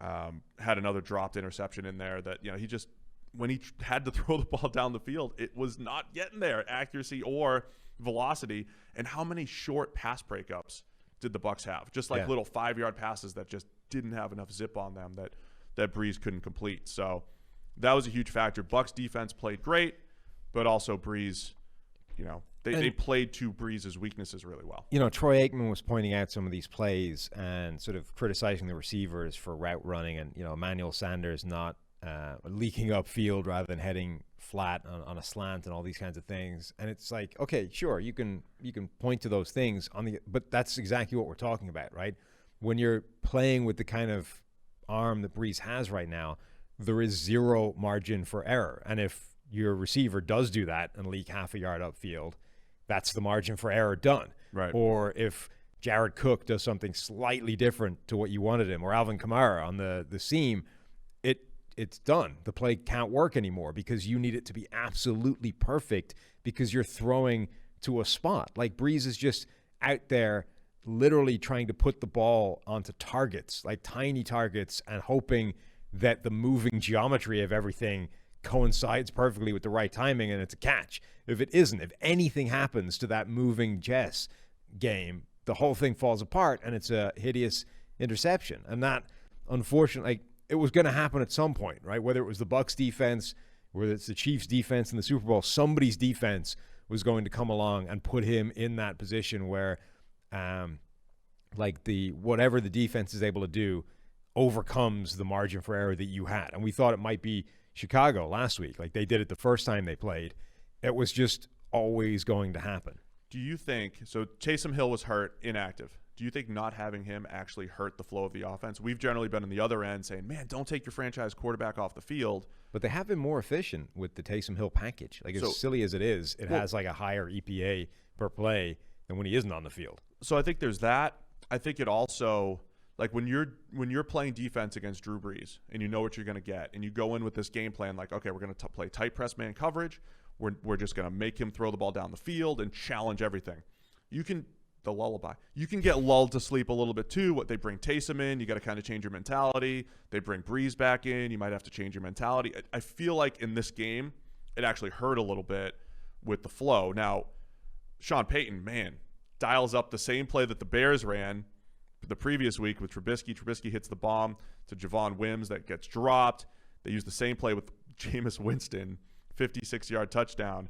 had another dropped interception in there that, he just, when he had to throw the ball down the field, it was not getting there, accuracy or velocity. And how many short pass breakups did the Bucs have? Just little 5-yard passes that just didn't have enough zip on them that Breeze couldn't complete. So that was a huge factor. Bucs defense played great, but also Breeze, they played to Breeze's weaknesses really well. Troy Aikman was pointing out some of these plays and sort of criticizing the receivers for route running, and Emmanuel Sanders not leaking upfield rather than heading flat on a slant and all these kinds of things. And it's like, okay, sure, you can point to those things but that's exactly what we're talking about, right? When you're playing with the kind of arm that Breeze has right now, there is zero margin for error. And if your receiver does do that and leak half a yard upfield, that's the margin for error done. Right. Or if Jared Cook does something slightly different to what you wanted him, or Alvin Kamara on the seam, it's done. The play can't work anymore because you need it to be absolutely perfect because you're throwing to a spot. Like Breeze is just out there literally trying to put the ball onto targets, like tiny targets, and hoping that the moving geometry of everything coincides perfectly with the right timing and it's a catch. If it isn't, if anything happens to that moving chess game, the whole thing falls apart and it's a hideous interception. And that, unfortunately, it was going to happen at some point, right? Whether it was the Bucs defense, whether it's the Chiefs defense in the Super Bowl, somebody's defense was going to come along and put him in that position where, whatever the defense is able to do overcomes the margin for error that you had. And we thought it might be Chicago last week. Like they did it the first time they played. It was just always going to happen. Do you think – so Taysom Hill was hurt, inactive. Do you think not having him actually hurt the flow of the offense? We've generally been on the other end saying, man, don't take your franchise quarterback off the field. But they have been more efficient with the Taysom Hill package. Like, as silly as it is, it has like a higher EPA per play than when he isn't on the field. So I think there's that. I think it also – like when you're playing defense against Drew Brees and you know what you're going to get and you go in with this game plan like, okay, we're going to play tight press man coverage. We're just going to make him throw the ball down the field and challenge everything. You can – the lullaby. You can get lulled to sleep a little bit too. What they bring Taysom in, you got to kind of change your mentality. They bring Breeze back in, you might have to change your mentality. I feel like in this game, it actually hurt a little bit with the flow. Now, Sean Payton, man, dials up the same play that the Bears ran the previous week with Trubisky. Trubisky hits the bomb to Javon Wims that gets dropped. They use the same play with Jameis Winston, 56-yard touchdown.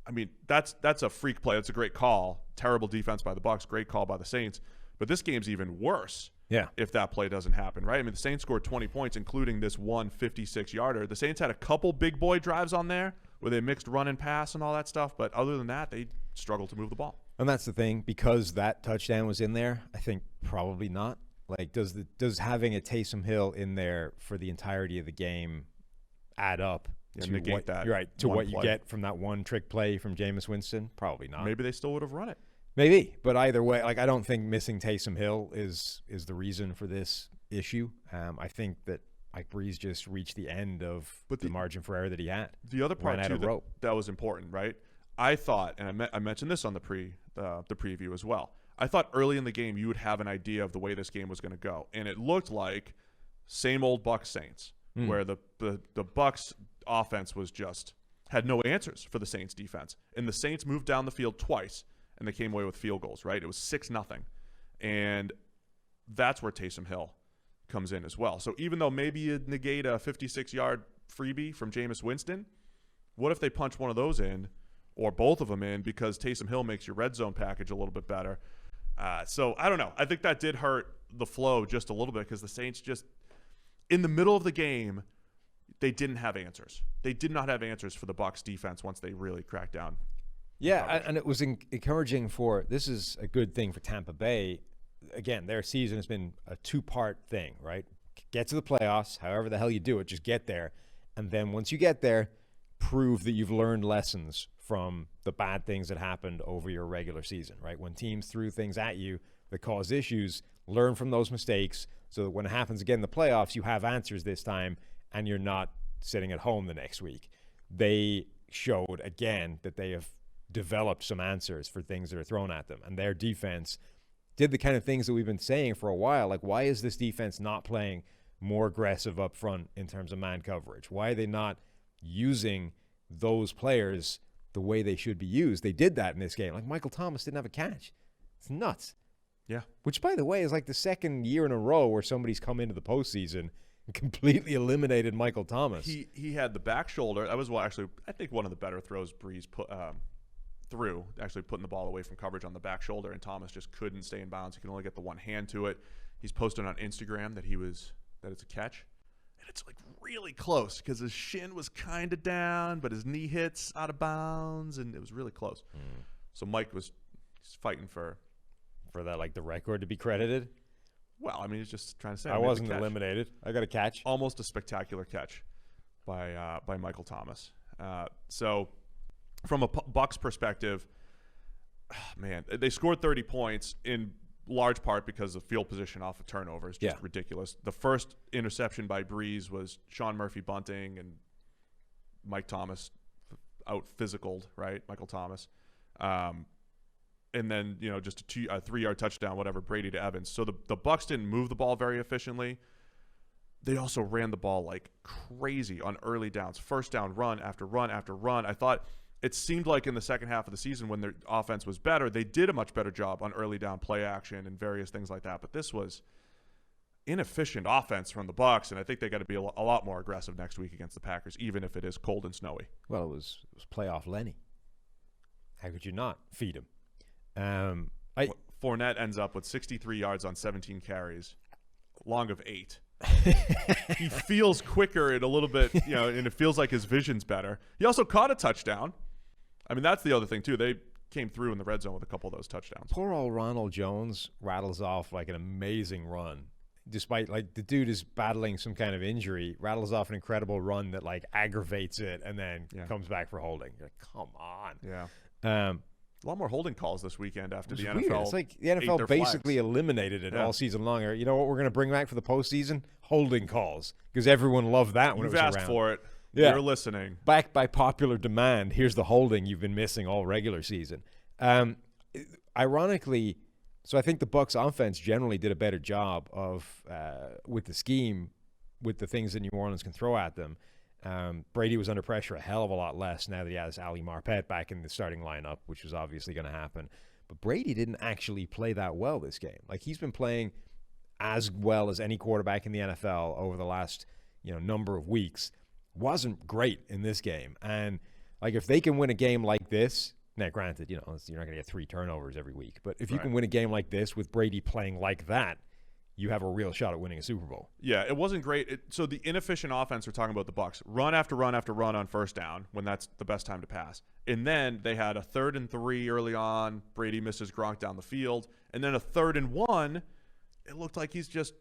I mean, that's a freak play. That's a great call. Terrible defense by the Bucs. Great call by the Saints. But this game's even worse if that play doesn't happen, right? I mean, the Saints scored 20 points, including this one 56-yarder. The Saints had a couple big boy drives on there where they mixed run and pass and all that stuff. But other than that, they struggled to move the ball. And that's the thing. Because that touchdown was in there, I think probably not. Like, does having a Taysom Hill in there for the entirety of the game add up? To negate that. You're right. To what you get from that one trick play from Jameis Winston? Probably not. Maybe they still would have run it. Maybe. But either way, like, I don't think missing Taysom Hill is the reason for this issue. I think that Mike Breeze just reached the end of the margin for error that he had. The other part, too, that was important, right? I thought, and I mentioned this on the preview as well, I thought early in the game you would have an idea of the way this game was going to go. And it looked like same old Bucs Saints, where the Bucs offense was just had no answers for the Saints defense. And the Saints moved down the field twice, and they came away with field goals, right? It was 6-0. And that's where Taysom Hill comes in as well. So even though maybe you negate a 56-yard freebie from Jameis Winston, what if they punch one of those in or both of them in because Taysom Hill makes your red zone package a little bit better? So I don't know. I think that did hurt the flow just a little bit because the Saints just in the middle of the game, they didn't have answers. They did not have answers for the Bucs defense once they really cracked down. Yeah, and it was encouraging this is a good thing for Tampa Bay. Again, their season has been a two-part thing, right? Get to the playoffs, however the hell you do it, just get there. And then once you get there, prove that you've learned lessons from the bad things that happened over your regular season, right? When teams threw things at you that cause issues, learn from those mistakes so that when it happens again in the playoffs, you have answers this time and you're not sitting at home the next week. They showed again that they have developed some answers for things that are thrown at them. And their defense did the kind of things that we've been saying for a while. Like, why is this defense not playing more aggressive up front in terms of man coverage? Why are they not using those players the way they should be used? They did that in this game. Like, Michael Thomas didn't have a catch. It's nuts. Yeah. Which, by the way, is like the second year in a row where somebody's come into the postseason and completely eliminated Michael Thomas. He had the back shoulder. That was actually, I think, one of the better throws Breeze threw, actually putting the ball away from coverage on the back shoulder, and Thomas just couldn't stay in bounds. He could only get the one hand to it. He's posted on Instagram that it's a catch. And it's like really close because his shin was kind of down, but his knee hits out of bounds, and it was really close. So Mike was fighting for that, like the record to be credited. Well, I mean, he's just trying to say I wasn't eliminated. I got a catch. Almost a spectacular catch by Michael Thomas. So from a Bucs perspective, man, they scored 30 points in large part because of field position off of turnovers. Just ridiculous. The first interception by Breeze was Sean Murphy bunting and Mike Thomas out physicaled, right? Michael Thomas. And then, just a 3-yard touchdown, whatever, Brady to Evans. So the Bucs didn't move the ball very efficiently. They also ran the ball like crazy on early downs. First down, run after run after run. I thought it seemed like in the second half of the season when their offense was better, they did a much better job on early down play action and various things like that. But this was inefficient offense from the Bucs, and I think they got to be a lot more aggressive next week against the Packers, even if it is cold and snowy. Well, it was playoff Lenny. How could you not feed him? Fournette ends up with 63 yards on 17 carries, long of 8. He feels quicker and a little bit, and it feels like his vision's better. He also caught a touchdown. I mean, that's the other thing, too. They came through in the red zone with a couple of those touchdowns. Poor old Ronald Jones rattles off like an amazing run. Despite, the dude is battling some kind of injury, rattles off an incredible run that, aggravates it and then comes back for holding. You're like, come on. Yeah. A lot more holding calls this weekend after the NFL. Weird. It's like the NFL basically eliminated it all season long. You know what we're going to bring back for the postseason? Holding calls. Because everyone loved that when it was around. You've asked for it. Yeah. You're listening. Back by popular demand, here's the holding you've been missing all regular season. Ironically, so I think the Bucs offense generally did a better job of with the scheme, with the things that New Orleans can throw at them. Brady was under pressure a hell of a lot less now that he has Ali Marpet back in the starting lineup, which was obviously going to happen. But Brady didn't actually play that well this game. He's been playing as well as any quarterback in the NFL over the last number of weeks. Wasn't great in this game. And if they can win a game like this, now granted, you're not going to get 3 turnovers every week, but if you can win a game like this with Brady playing like that, you have a real shot at winning a Super Bowl. Yeah, it wasn't great. So the inefficient offense we're talking about the Bucs, run after run after run on first down when that's the best time to pass. And then they had a 3rd and 3 early on. Brady misses Gronk down the field. And then a 3rd and 1, it looked like he's just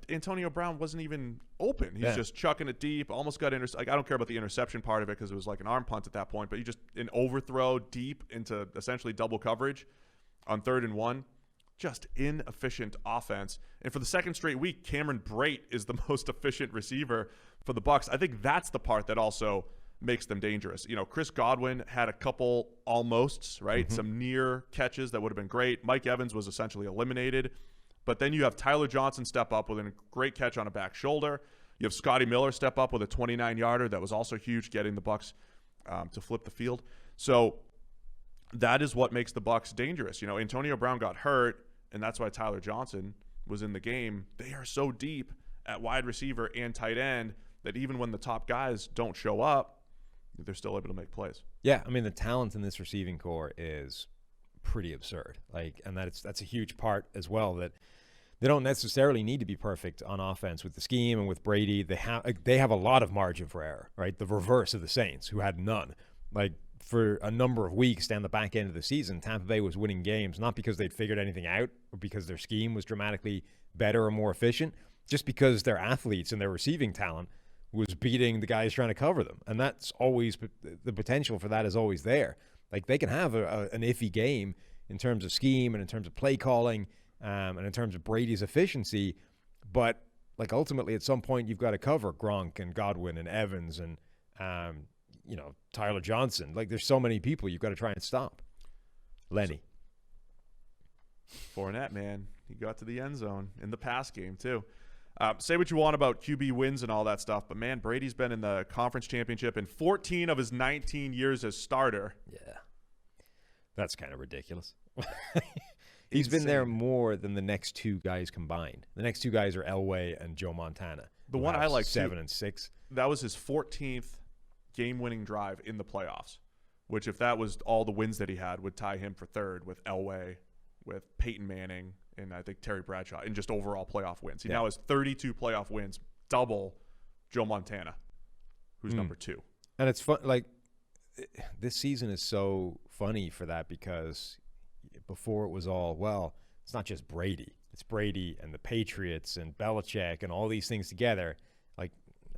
Antonio Brown wasn't even open. He's just chucking it deep. Almost got I don't care about the interception part of it because it was like an arm punt at that point. But an overthrow deep into essentially double coverage on 3rd and 1. Just inefficient offense. And for the second straight week, Cameron Brate is the most efficient receiver for the Bucs. I think that's the part that also makes them dangerous. Chris Godwin had a couple almosts, right? Mm-hmm. Some near catches that would have been great. Mike Evans was essentially eliminated. But then you have Tyler Johnson step up with a great catch on a back shoulder. You have Scotty Miller step up with a 29-yarder that was also huge, getting the Bucs to flip the field. So that is what makes the Bucs dangerous. Antonio Brown got hurt, and that's why Tyler Johnson was in the game. They are so deep at wide receiver and tight end that even when the top guys don't show up, they're still able to make plays. Yeah, I mean, the talent in this receiving core is pretty absurd. And that's a huge part as well, that they don't necessarily need to be perfect on offense with the scheme and with Brady. They have a lot of margin for error, right? The reverse of the Saints, who had none. For a number of weeks down the back end of the season, Tampa Bay was winning games, not because they'd figured anything out or because their scheme was dramatically better or more efficient, just because their athletes and their receiving talent was beating the guys trying to cover them. And that's always, the potential for that is always there. They can have an iffy game in terms of scheme and in terms of play calling and in terms of Brady's efficiency, but ultimately at some point you've got to cover Gronk and Godwin and Evans and Tyler Johnson. There's so many people you've got to try and stop. Lenny. Fournette, man. He got to the end zone in the pass game, too. Say what you want about QB wins and all that stuff, but, man, Brady's been in the conference championship in 14 of his 19 years as starter. Yeah. That's kind of ridiculous. He's been there more than the next 2 guys combined. The next 2 guys are Elway and Joe Montana. The one I like 7 and 6. That was his 14th game-winning drive in the playoffs, which if that was all the wins that he had would tie him for 3rd with Elway, with Peyton Manning, and I think Terry Bradshaw in just overall playoff wins. He now has 32 playoff wins, double Joe Montana, who's number 2. And it's fun. This season is so funny for that because before it was all, it's not just Brady. It's Brady and the Patriots and Belichick and all these things together.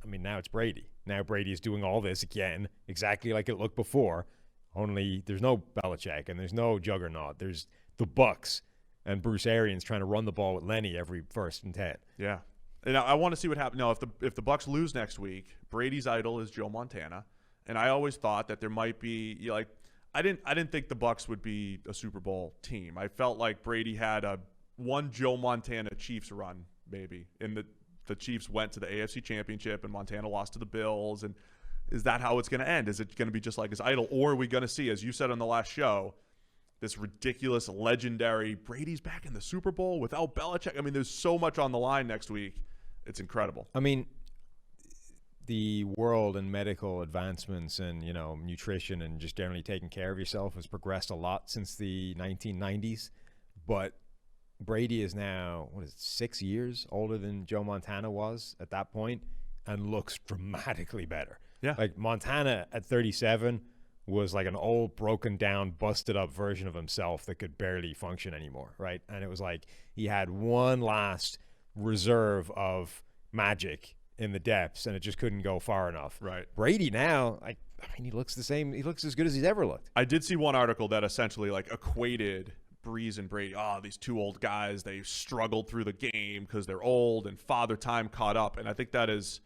Now it's Brady. Now Brady is doing all this again, exactly like it looked before, only there's no Belichick and there's no juggernaut. There's the Bucs and Bruce Arians trying to run the ball with Lenny every 1st and 10. Yeah. And I want to see what happens. Now, if the Bucs lose next week, Brady's idol is Joe Montana. And I always thought that there might be I didn't think the Bucs would be a Super Bowl team. I felt like Brady had one Joe Montana Chiefs run maybe, and the Chiefs went to the AFC Championship and Montana lost to the Bills. And is that how it's going to end? Is it going to be just like his idol, or are we going to see, as you said on the last show, this ridiculous, legendary Brady's back in the Super Bowl without Belichick. I mean, there's so much on the line next week. It's incredible. I mean, the world and medical advancements and, nutrition and just generally taking care of yourself has progressed a lot since the 1990s. But Brady is now, 6 years older than Joe Montana was at that point and looks dramatically better. Yeah. Like Montana at 37 was like an old, broken down, busted up version of himself that could barely function anymore, right? And it was like he had one last reserve of magic in the depths, and it just couldn't go far enough. Right. Brady now, he looks the same. He looks as good as he's ever looked. I did see one article that essentially equated Breeze and Brady. These two old guys, they struggled through the game because they're old and father time caught up, and I think that is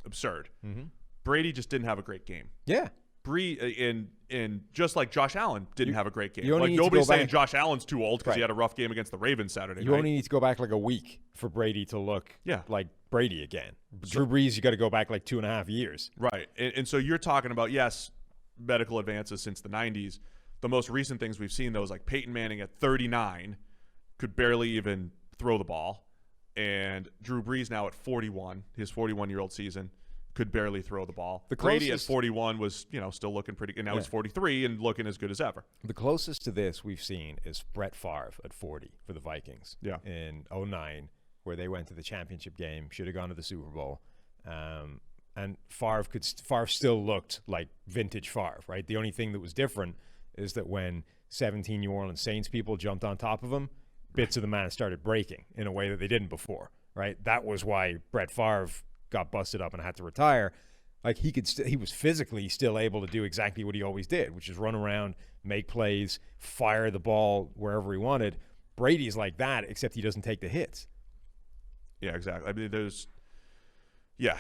absurd. Mm-hmm. Brady just didn't have a great game. Yeah. In just like Josh Allen didn't have a great game. Like nobody's saying Josh Allen's too old because he had a rough game against the Ravens Saturday night. You only need to go back like a week for Brady to look like Brady again. Drew Brees, you got to go back like 2.5 years. Right. And so you're talking about, yes, medical advances since the 90s. The most recent things we've seen, though, is like Peyton Manning at 39 could barely even throw the ball. And Drew Brees now at 41, his 41-year-old season, could barely throw the ball. Brady at 41 was, still looking pretty good. And now he's 43 and looking as good as ever. The closest to this we've seen is Brett Favre at 40 for the Vikings in 2009, where they went to the championship game, should have gone to the Super Bowl. And Favre still looked like vintage Favre, right? The only thing that was different is that when 17 New Orleans Saints people jumped on top of him, bits of the man started breaking in a way that they didn't before, right? That was why Brett Favre got busted up and had to retire. Like he was physically still able to do exactly what he always did, which is run around, make plays, fire the ball wherever he wanted. Brady's like that, except he doesn't take the hits. Yeah, exactly. I mean,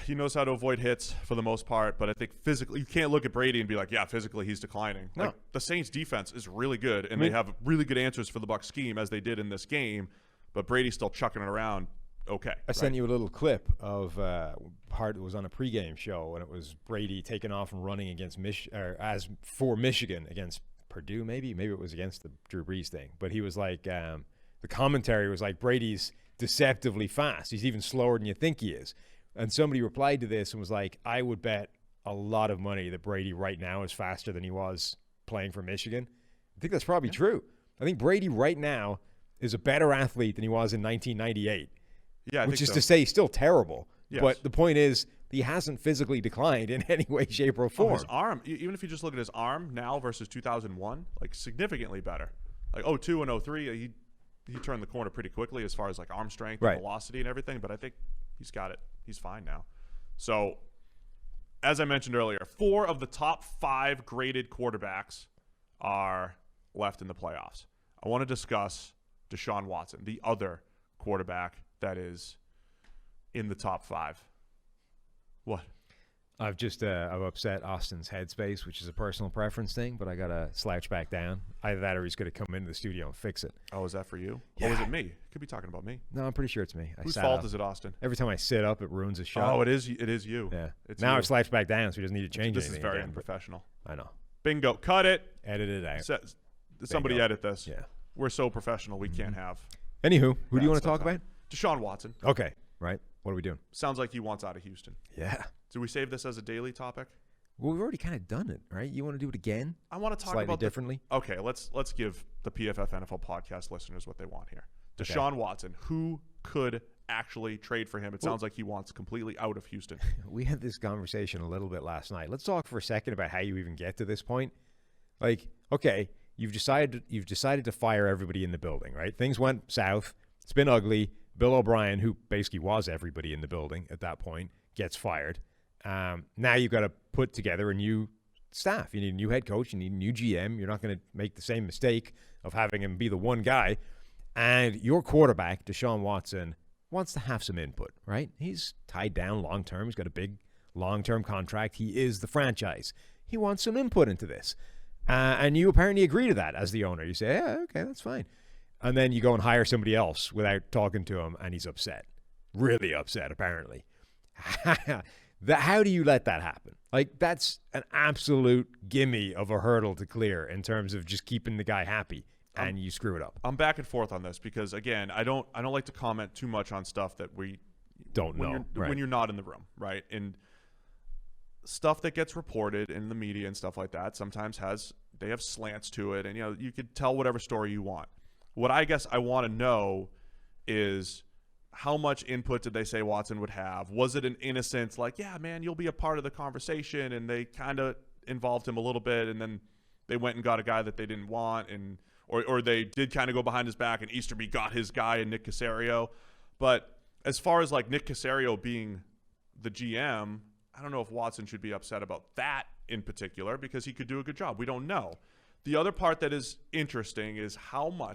he knows how to avoid hits for the most part, but I think physically, you can't look at Brady and be like, physically he's declining. No. Like, the Saints defense is really good, and they have really good answers for the Bucs scheme as they did in this game, but Brady's still chucking it around. Okay. I sent you a little clip of part that was on a pregame show, and it was Brady taking off and running against Michigan against Purdue. Maybe it was against the Drew Brees thing, but he was like, the commentary was like, Brady's deceptively fast. He's even slower than you think he is. And somebody replied to this and was like, I would bet a lot of money that Brady right now is faster than he was playing for Michigan. I think that's probably true. I think Brady right now is a better athlete than he was in 1998. Yeah, which is to say he's still terrible. Yes. But the point is, he hasn't physically declined in any way, shape, or form. His arm, even if you just look at his arm now versus 2001, like significantly better. Like 02 and 03, he turned the corner pretty quickly as far as like arm strength and velocity and everything, but I think he's got it. He's fine now. So, as I mentioned earlier, 4 of the top 5 graded quarterbacks are left in the playoffs. I want to discuss Deshaun Watson, the other quarterback that is in the top 5. What? I've upset Austin's headspace, which is a personal preference thing, but I got to slouch back down. Either that or he's going to come into the studio and fix it. Oh, is that for you? Yeah. Or is it me? Could be talking about me. No, I'm pretty sure it's me. Whose fault is it, Austin? Every time I sit up, it ruins a shot. Oh, it is you. Yeah. It's now you. I've slouched back down, so he doesn't need to change This anything. is very again, unprofessional. I know. Bingo. Cut it. Edit it out. Somebody Bingo. edit this. Yeah. We're so professional, we can't have. Anywho, who do you want to stuff talk about? Deshaun Watson. Okay, right. What are we doing? Sounds like he wants out of Houston. Yeah. Do we save this as a daily topic? Well, we've already kind of done it, right? You want to do it again? I want to talk slightly about differently. Okay, let's give the PFF NFL podcast listeners what they want here. Deshaun Watson, who could actually trade for him? It sounds like he wants completely out of Houston. We had this conversation a little bit last night. Let's talk for a second about how you even get to this point. Like, okay, you've decided to fire everybody in the building, right? Things went south. It's been ugly. Bill O'Brien, who basically was everybody in the building at that point, gets fired. Now you've got to put together a new staff. You need a new head coach. You need a new GM. You're not going to make the same mistake of having him be the one guy. And your quarterback, Deshaun Watson, wants to have some input, right? He's tied down long-term. He's got a big long-term contract. He is the franchise. He wants some input into this. And you apparently agree to that as the owner. You say, yeah, okay, that's fine. And then you go and hire somebody else without talking to him, and he's upset. Really upset, apparently. How do you let that happen? Like, that's an absolute gimme of a hurdle to clear in terms of just keeping the guy happy. and you screw it up. I'm back and forth on this because, again, I don't like to comment too much on stuff that we don't know when you're not in the room, right? And stuff that gets reported in the media and stuff like that sometimes they have slants to it, and you could tell whatever story you want. What I guess I want to know is how much input did they say Watson would have? Was it an innocent, like, yeah, man, you'll be a part of the conversation, and they kind of involved him a little bit, and then they went and got a guy that they didn't want, or they did kind of go behind his back, and Easterby got his guy in Nick Caserio. But as far as like Nick Caserio being the GM, I don't know if Watson should be upset about that in particular because he could do a good job. We don't know. The other part that is interesting is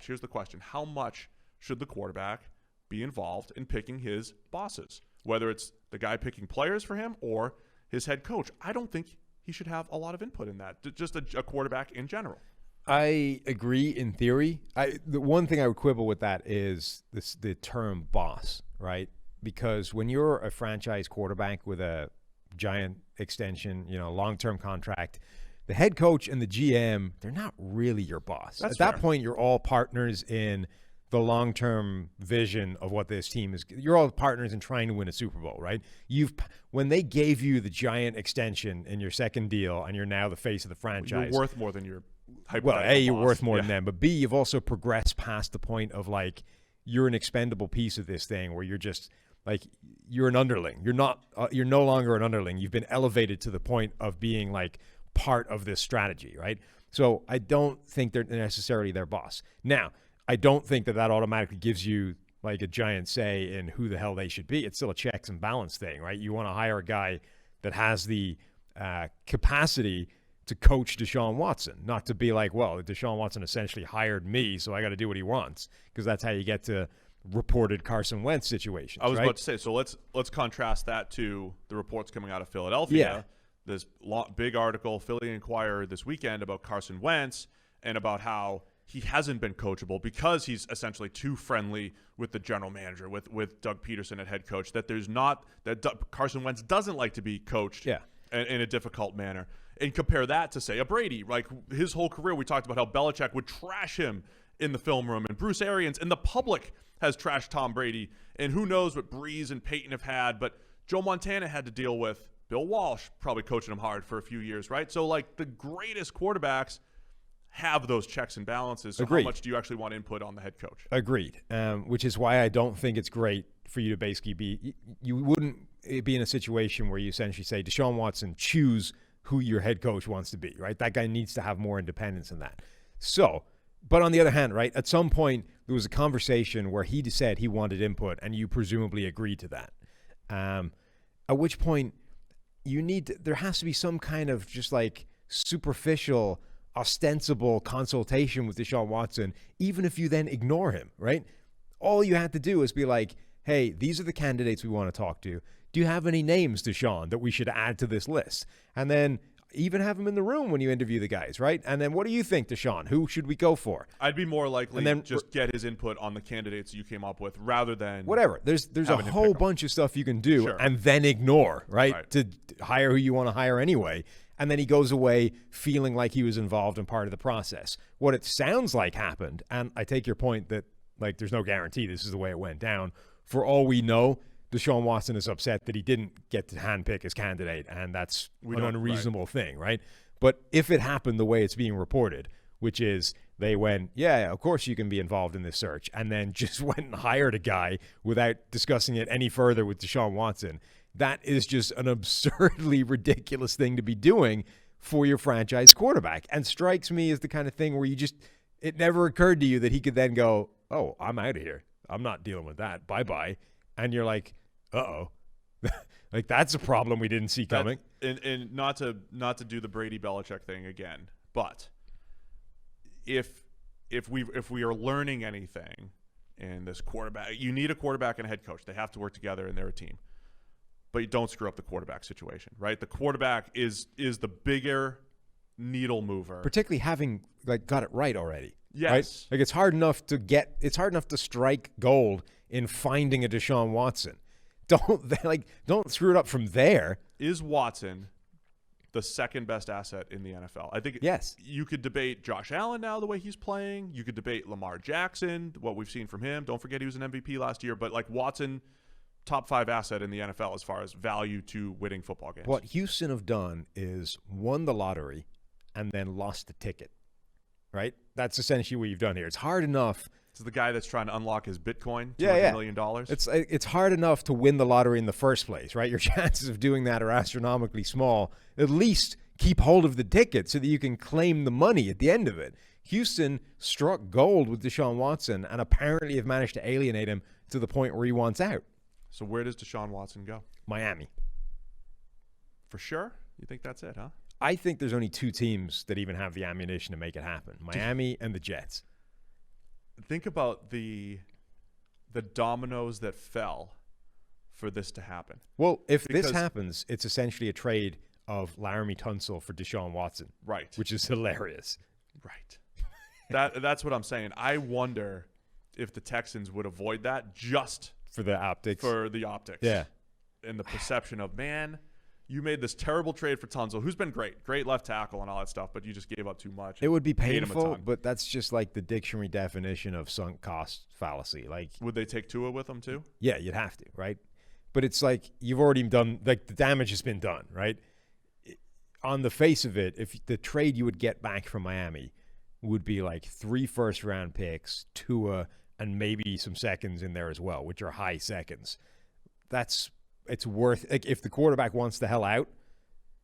here's the question, how much should the quarterback be involved in picking his bosses, whether it's the guy picking players for him or his head coach? I don't think he should have a lot of input in that, just a quarterback in general. I agree in theory. The one thing I would quibble with that is the term boss, right? Because when you're a franchise quarterback with a giant extension, long-term contract, the head coach and the GM, they're not really your boss. That's At that fair. point, you're all partners in the long-term vision of what this team is. You're all partners in trying to win a Super Bowl, right? When they gave you the giant extension in your second deal and you're now the face of the franchise. You're worth more than your Well, A, you're boss. worth more than them, but B, you've also progressed past the point of like you're an expendable piece of this thing where you're just like you're an underling. You're not. You're no longer an underling. You've been elevated to the point of being like part of this strategy, right? So I don't think they're necessarily their boss. Now, I don't think that automatically gives you like a giant say in who the hell they should be. It's still a checks and balance thing, right? You want to hire a guy that has the capacity to coach Deshaun Watson, not to be like, well, Deshaun Watson essentially hired me, so I got to do what he wants, because that's how you get to reported Carson Wentz situations. I was right? about to say, so let's contrast that to the reports coming out of Philadelphia. Yeah. This big article, Philly Inquirer, this weekend about Carson Wentz and about how he hasn't been coachable because he's essentially too friendly with the general manager, with Doug Peterson at head coach, that Carson Wentz doesn't like to be coached in a difficult manner. And compare that to, say, a Brady. Like his whole career, we talked about how Belichick would trash him in the film room, and Bruce Arians and the public has trashed Tom Brady. And who knows what Breeze and Peyton have had, but Joe Montana had to deal with Bill Walsh probably coaching him hard for a few years, right? So, like, the greatest quarterbacks have those checks and balances. So Agreed. How much do you actually want input on the head coach? Agreed. Which is why I don't think it's great for you to basically you wouldn't be in a situation where you essentially say, Deshaun Watson, choose who your head coach wants to be, right? That guy needs to have more independence than that. So, but on the other hand, right, at some point there was a conversation where he said he wanted input and you presumably agreed to that. At which point there has to be some kind of just like superficial, ostensible consultation with Deshaun Watson, even if you then ignore him, right? All you had to do is be like, hey, these are the candidates we want to talk to. Do you have any names, Deshaun, that we should add to this list? And then even have him in the room when you interview the guys, right? And then what do you think, Deshaun? Who should we go for? I'd be more likely And then- just get his input on the candidates you came up with rather than Whatever. There's a having him whole pick 'em. bunch of stuff you can do Sure. and then ignore, right? Right. To hire who you want to hire anyway. And then he goes away feeling like he was involved in part of the process. What it sounds like happened, and I take your point that like there's no guarantee this is the way it went down. For all we know, Deshaun Watson is upset that he didn't get to handpick his candidate, and that's an unreasonable thing, right? But if it happened the way it's being reported, which is they went, yeah, of course you can be involved in this search, and then just went and hired a guy without discussing it any further with Deshaun Watson, that is just an absurdly ridiculous thing to be doing for your franchise quarterback, and strikes me as the kind of thing where it never occurred to you that he could then go, oh, I'm out of here. I'm not dealing with that. Bye-bye. And you're like, uh-oh. Like, that's a problem we didn't see coming. And not to do the Brady Belichick thing again, but if we are learning anything in this quarterback, you need a quarterback and a head coach. They have to work together, and they're a team. But you don't screw up the quarterback situation, right? The quarterback is the bigger needle mover. Particularly having like got it right already. Yes. Right? Like it's hard enough to strike gold in finding a Deshaun Watson. Don't screw it up from there. Is Watson the second best asset in the NFL. I think Yes. you could debate Josh Allen now the way he's playing. You could debate Lamar Jackson, what we've seen from him. Don't forget he was an MVP last year. But like Watson, top 5 asset in the NFL as far as value to winning football games. What Houston have done is won the lottery and then lost the ticket, right? That's essentially what you've done here. It's hard enough. It's the guy that's trying to unlock his Bitcoin, $200 Yeah. million. It's hard enough to win the lottery in the first place, right? Your chances of doing that are astronomically small. At least keep hold of the ticket so that you can claim the money at the end of it. Houston struck gold with Deshaun Watson and apparently have managed to alienate him to the point where he wants out. So where does Deshaun Watson go? Miami. For sure? You think that's it, huh? I think there's only 2 teams that even have the ammunition to make it happen. Miami and the Jets. Think about the dominoes that fell for this to happen. Well, if Because- this happens, it's essentially a trade of Laramie Tunsil for Deshaun Watson. Right. Which is hilarious. Right. That's what I'm saying. I wonder if the Texans would avoid that just For the optics. for the optics. Yeah. And the perception of, man, you made this terrible trade for Tunsil, who's been great left tackle and all that stuff, but you just gave up too much. It would be Paid him a painful, ton. but that's just like the dictionary definition of sunk cost fallacy. Like, Would they take Tua with them too? yeah, you'd have to, right? But it's like you've already done, like the damage has been done, right? On the face of it, if the trade you would get back from Miami would be like 3 first-round picks, Tua, and maybe some seconds in there as well, which are high seconds. It's worth, like, if the quarterback wants the hell out,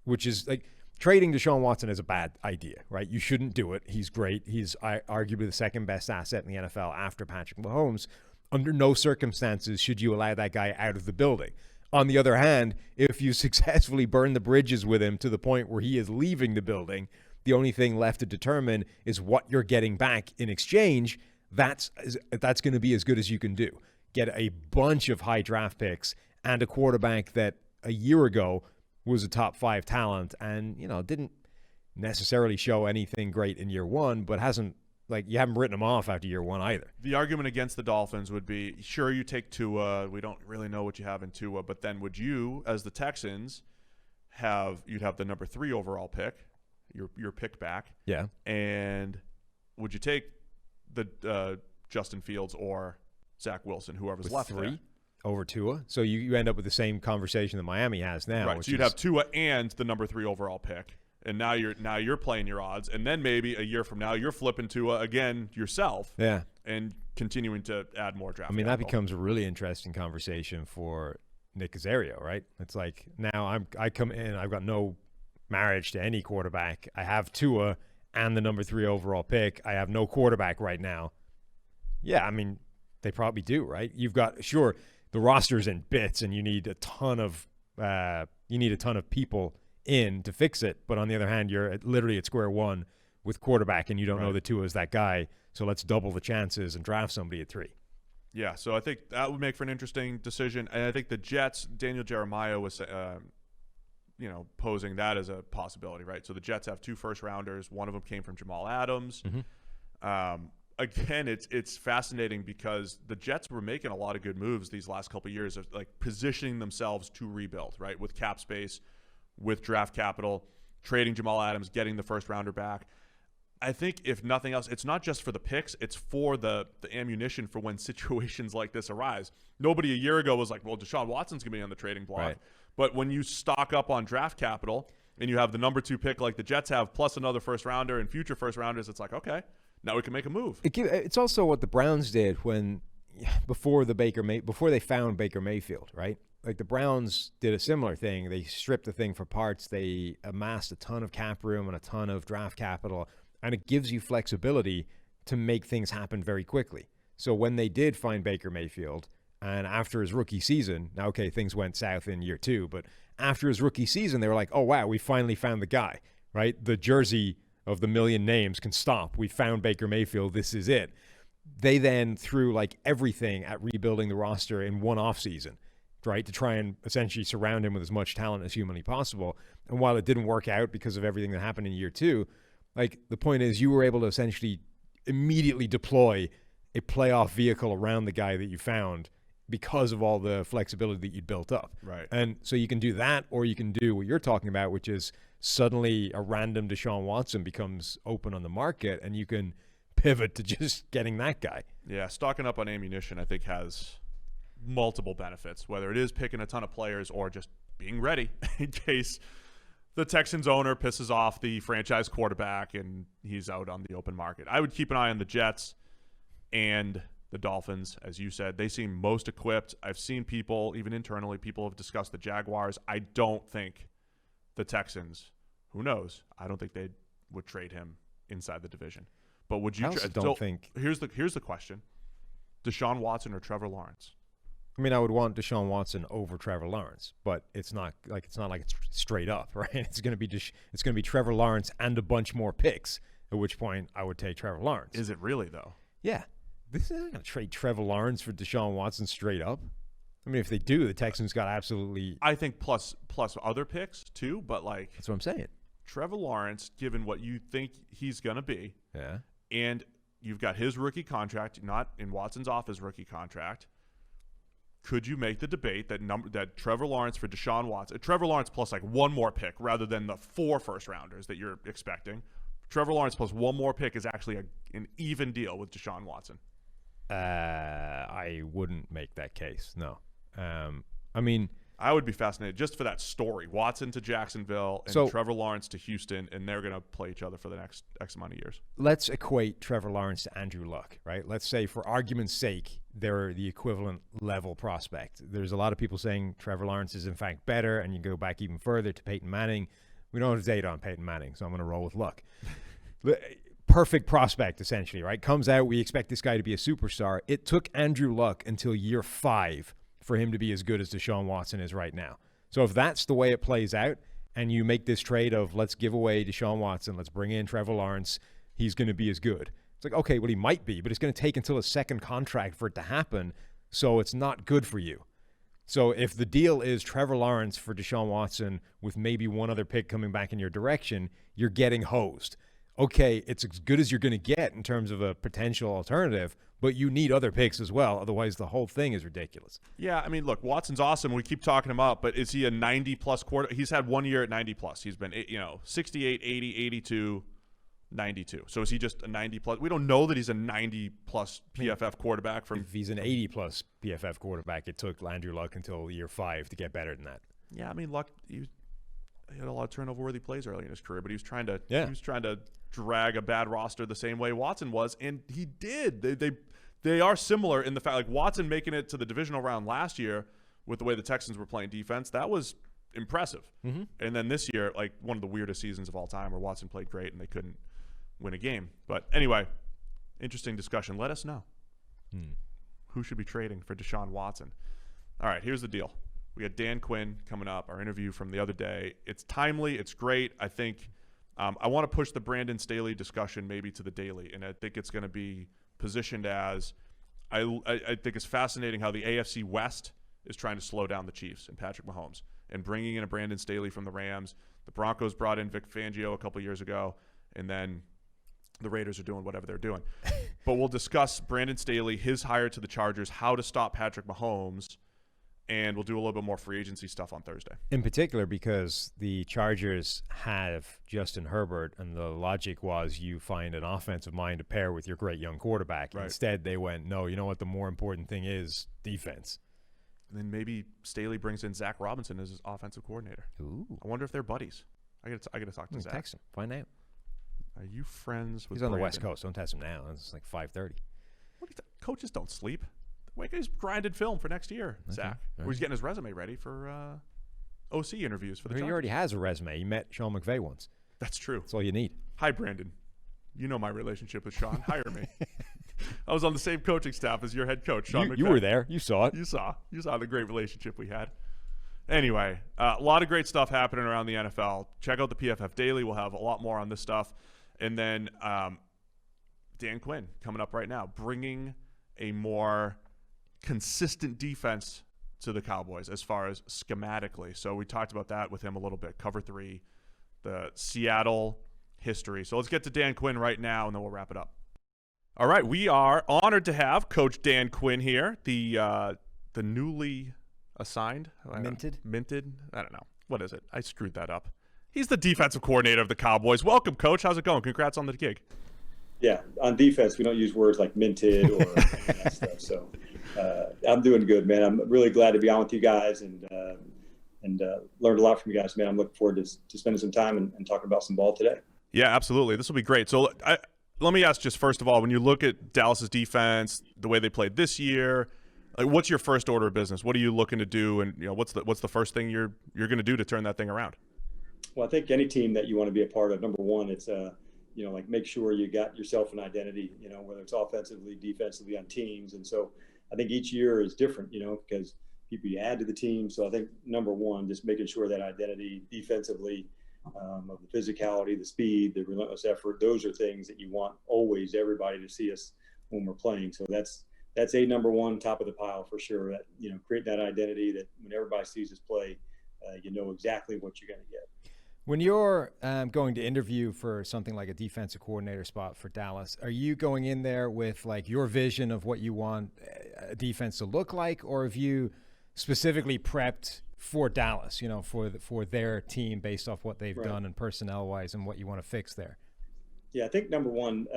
which is like trading Deshaun Watson is a bad idea, right? You shouldn't do it. He's great. He's arguably the second best asset in the NFL after Patrick Mahomes. Under no circumstances should you allow that guy out of the building. On the other hand, if you successfully burn the bridges with him to the point where he is leaving the building, the only thing left to determine is what you're getting back in exchange. That's going to be as good as you can do. Get a bunch of high draft picks and a quarterback that a year ago was a top 5 talent and, didn't necessarily show anything great in year 1, but you haven't written him off after year 1 either. The argument against the Dolphins would be, sure, you take Tua. We don't really know what you have in Tua, but then would you, as the Texans, you'd have the number 3 overall pick, your pick back. Yeah. And would you take the Justin Fields or Zach Wilson, whoever's With left 3 there? over Tua? So you end up with the same conversation that Miami has now. Right. Which So you'd is, have Tua and the number 3 overall pick. And now you're playing your odds, and then maybe a year from now you're flipping Tua again yourself, and continuing to add more draft. I mean, that capital. becomes a really interesting conversation for Nick Caserio, right? It's like now I come in, I've got no marriage to any quarterback. I have Tua and the number 3 overall pick. I have no quarterback right now. Yeah, I mean, they probably do, right? You've got the roster's in bits, and you need a ton of people in to fix it, but on the other hand, you're literally at square one with quarterback, and you don't know that Tua is that guy. So let's double the chances and draft somebody at 3. Yeah, so I think that would make for an interesting decision, and I think the Jets, Daniel Jeremiah was, posing that as a possibility, right? So the Jets have 2 first-rounders. One of them came from Jamal Adams. Mm-hmm. Again, it's fascinating because the Jets were making a lot of good moves these last couple of years of like positioning themselves to rebuild, right? With cap space, with draft capital, trading Jamal Adams, getting the first rounder back. I think if nothing else, it's not just for the picks, it's for the ammunition for when situations like this arise. Nobody a year ago was like, well, Deshaun Watson's going to be on the trading block. Right. But when you stock up on draft capital and you have the number 2 pick like the Jets have, plus another first rounder and future first rounders, it's like, okay, now we can make a move. It's also what the Browns did before they found Baker Mayfield, right? Like the Browns did a similar thing. They stripped the thing for parts. They amassed a ton of cap room and a ton of draft capital, and it gives you flexibility to make things happen very quickly. So when they did find Baker Mayfield, and after his rookie season, now, okay, things went south in year 2, but after his rookie season, they were like, oh, wow, we finally found the guy, right? The jersey of the million names can stop. We found Baker Mayfield. This is it. They then threw like everything at rebuilding the roster in one offseason, right, to try and essentially surround him with as much talent as humanly possible. And while it didn't work out because of everything that happened in year 2, like the point is you were able to essentially immediately deploy a playoff vehicle around the guy that you found because of all the flexibility that you'd built up. Right. And so you can do that, or you can do what you're talking about, which is suddenly a random Deshaun Watson becomes open on the market, and you can pivot to just getting that guy. Yeah, stocking up on ammunition, I think, has multiple benefits, whether it is picking a ton of players or just being ready in case the Texans owner pisses off the franchise quarterback and he's out on the open market. I would keep an eye on the Jets and the Dolphins. As you said, they seem most equipped. I've seen people, even internally, people have discussed the Jaguars. I don't think the Texans, who knows, I don't think they would trade him inside the division. But would you? I also don't think. Here's the question: Deshaun Watson or Trevor Lawrence? I mean, I would want Deshaun Watson over Trevor Lawrence, but it's not like it's straight up, right? It's going to be Trevor Lawrence and a bunch more picks. At which point, I would take Trevor Lawrence. Is it really though? Yeah, this is not going to trade Trevor Lawrence for Deshaun Watson straight up. I mean, if they do, the Texans got absolutely. I think plus other picks too, but like that's what I'm saying. Trevor Lawrence, given what you think he's going to be, yeah, and you've got his rookie contract, not in Watson's off his rookie contract. Could you make the debate that Trevor Lawrence for Deshaun Watson, Trevor Lawrence plus like one more pick rather than the 4 first-rounders that you're expecting, Trevor Lawrence plus one more pick is actually an even deal with Deshaun Watson? I wouldn't make that case, no. I mean, I would be fascinated just for that story. Watson to Jacksonville and Trevor Lawrence to Houston, and they're going to play each other for the next X amount of years. Let's equate Trevor Lawrence to Andrew Luck, right? Let's say, for argument's sake, they're the equivalent level prospect. There's a lot of people saying Trevor Lawrence is, in fact, better, and you go back even further to Peyton Manning. We don't have data on Peyton Manning, so I'm going to roll with Luck. Perfect prospect, essentially, right? Comes out, we expect this guy to be a superstar. It took Andrew Luck until year 5 for him to be as good as Deshaun Watson is right now. So if that's the way it plays out, and you make this trade of let's give away Deshaun Watson, let's bring in Trevor Lawrence, he's going to be as good. It's like, okay, well, he might be, but it's going to take until a second contract for it to happen, so it's not good for you. So if the deal is Trevor Lawrence for Deshaun Watson with maybe one other pick coming back in your direction, you're getting hosed. Okay, it's as good as you're going to get in terms of a potential alternative, but you need other picks as well. Otherwise, the whole thing is ridiculous. Yeah, I mean, look, Watson's awesome. We keep talking him up, but is he a 90-plus quarter? He's had 1 year at 90-plus. He's been, 68, 80, 82, 92. So is he just a 90-plus? We don't know that he's a 90-plus PFF quarterback. If he's an 80-plus PFF quarterback, it took Andrew Luck until year 5 to get better than that. Yeah, I mean, Luck, he had a lot of turnover-worthy plays early in his career, but he was trying to drag a bad roster the same way Watson was, and he did. They are similar in the fact, like Watson making it to the divisional round last year with the way the Texans were playing defense, that was impressive. Mm-hmm. And then this year, like one of the weirdest seasons of all time where Watson played great and they couldn't win a game. But anyway, interesting discussion. Let us know who should be trading for Deshaun Watson. All right, here's the deal. We got Dan Quinn coming up, our interview from the other day. It's timely. It's great. I think I want to push the Brandon Staley discussion maybe to the daily, and I think it's going to be positioned as I think it's fascinating how the AFC West is trying to slow down the Chiefs and Patrick Mahomes and bringing in a Brandon Staley from the Rams. The Broncos brought in Vic Fangio a couple years ago, and then the Raiders are doing whatever they're doing. But we'll discuss Brandon Staley, his hire to the Chargers, how to stop Patrick Mahomes, and we'll do a little bit more free agency stuff on Thursday. In particular, because the Chargers have Justin Herbert, and the logic was you find an offensive mind to pair with your great young quarterback. Right. Instead, they went, no, you know what? The more important thing is defense. And then maybe Staley brings in Zach Robinson as his offensive coordinator. Ooh. I wonder if they're buddies. I got to talk to Zach. Text him. Find out. Are you friends with He's on Brandon? the West Coast. Don't test him now. It's like 5:30. Coaches don't sleep. He's grinded film for next year, okay. Zach. Right. He's getting his resume ready for OC interviews for the Chargers. He already has a resume. He met Sean McVay once. That's true. That's all you need. Hi, Brandon. You know my relationship with Sean. Hire me. I was on the same coaching staff as your head coach, Sean McVay. You were there. You saw it. You saw the great relationship we had. Anyway, a lot of great stuff happening around the NFL. Check out the PFF Daily. We'll have a lot more on this stuff. And then Dan Quinn coming up right now, bringing a more consistent defense to the Cowboys as far as schematically. So we talked about that with him a little bit. Cover 3, the Seattle history. So let's get to Dan Quinn right now, and then we'll wrap it up. All right, we are honored to have Coach Dan Quinn here, the the newly assigned? Minted? I don't know. What is it? I screwed that up. He's the defensive coordinator of the Cowboys. Welcome, Coach. How's it going? Congrats on the gig. Yeah, on defense, we don't use words like minted or that stuff. So I'm doing good, man. I'm really glad to be on with you guys and learned a lot from you guys, man. I'm looking forward to spending some time and talking about some ball today. Yeah, absolutely. This will be great. So let me ask just first of all, when you look at Dallas's defense, the way they played this year, like, what's your first order of business? What are you looking to do, and what's the first thing you're going to do to turn that thing around? Well, I think any team that you want to be a part of, number one, it's like make sure you got yourself an identity, whether it's offensively, defensively on teams. And so I think each year is different, because people you add to the team. So I think number one, just making sure that identity defensively, of the physicality, the speed, the relentless effort, those are things that you want always everybody to see us when we're playing. So that's a number one, top of the pile for sure. That, create that identity that when everybody sees us play, you know exactly what you're going to get. When you're going to interview for something like a defensive coordinator spot for Dallas, are you going in there with like your vision of what you want a defense to look like, or have you specifically prepped for Dallas, for their team based off what they've done and personnel-wise and what you want to fix there? Yeah, I think number one,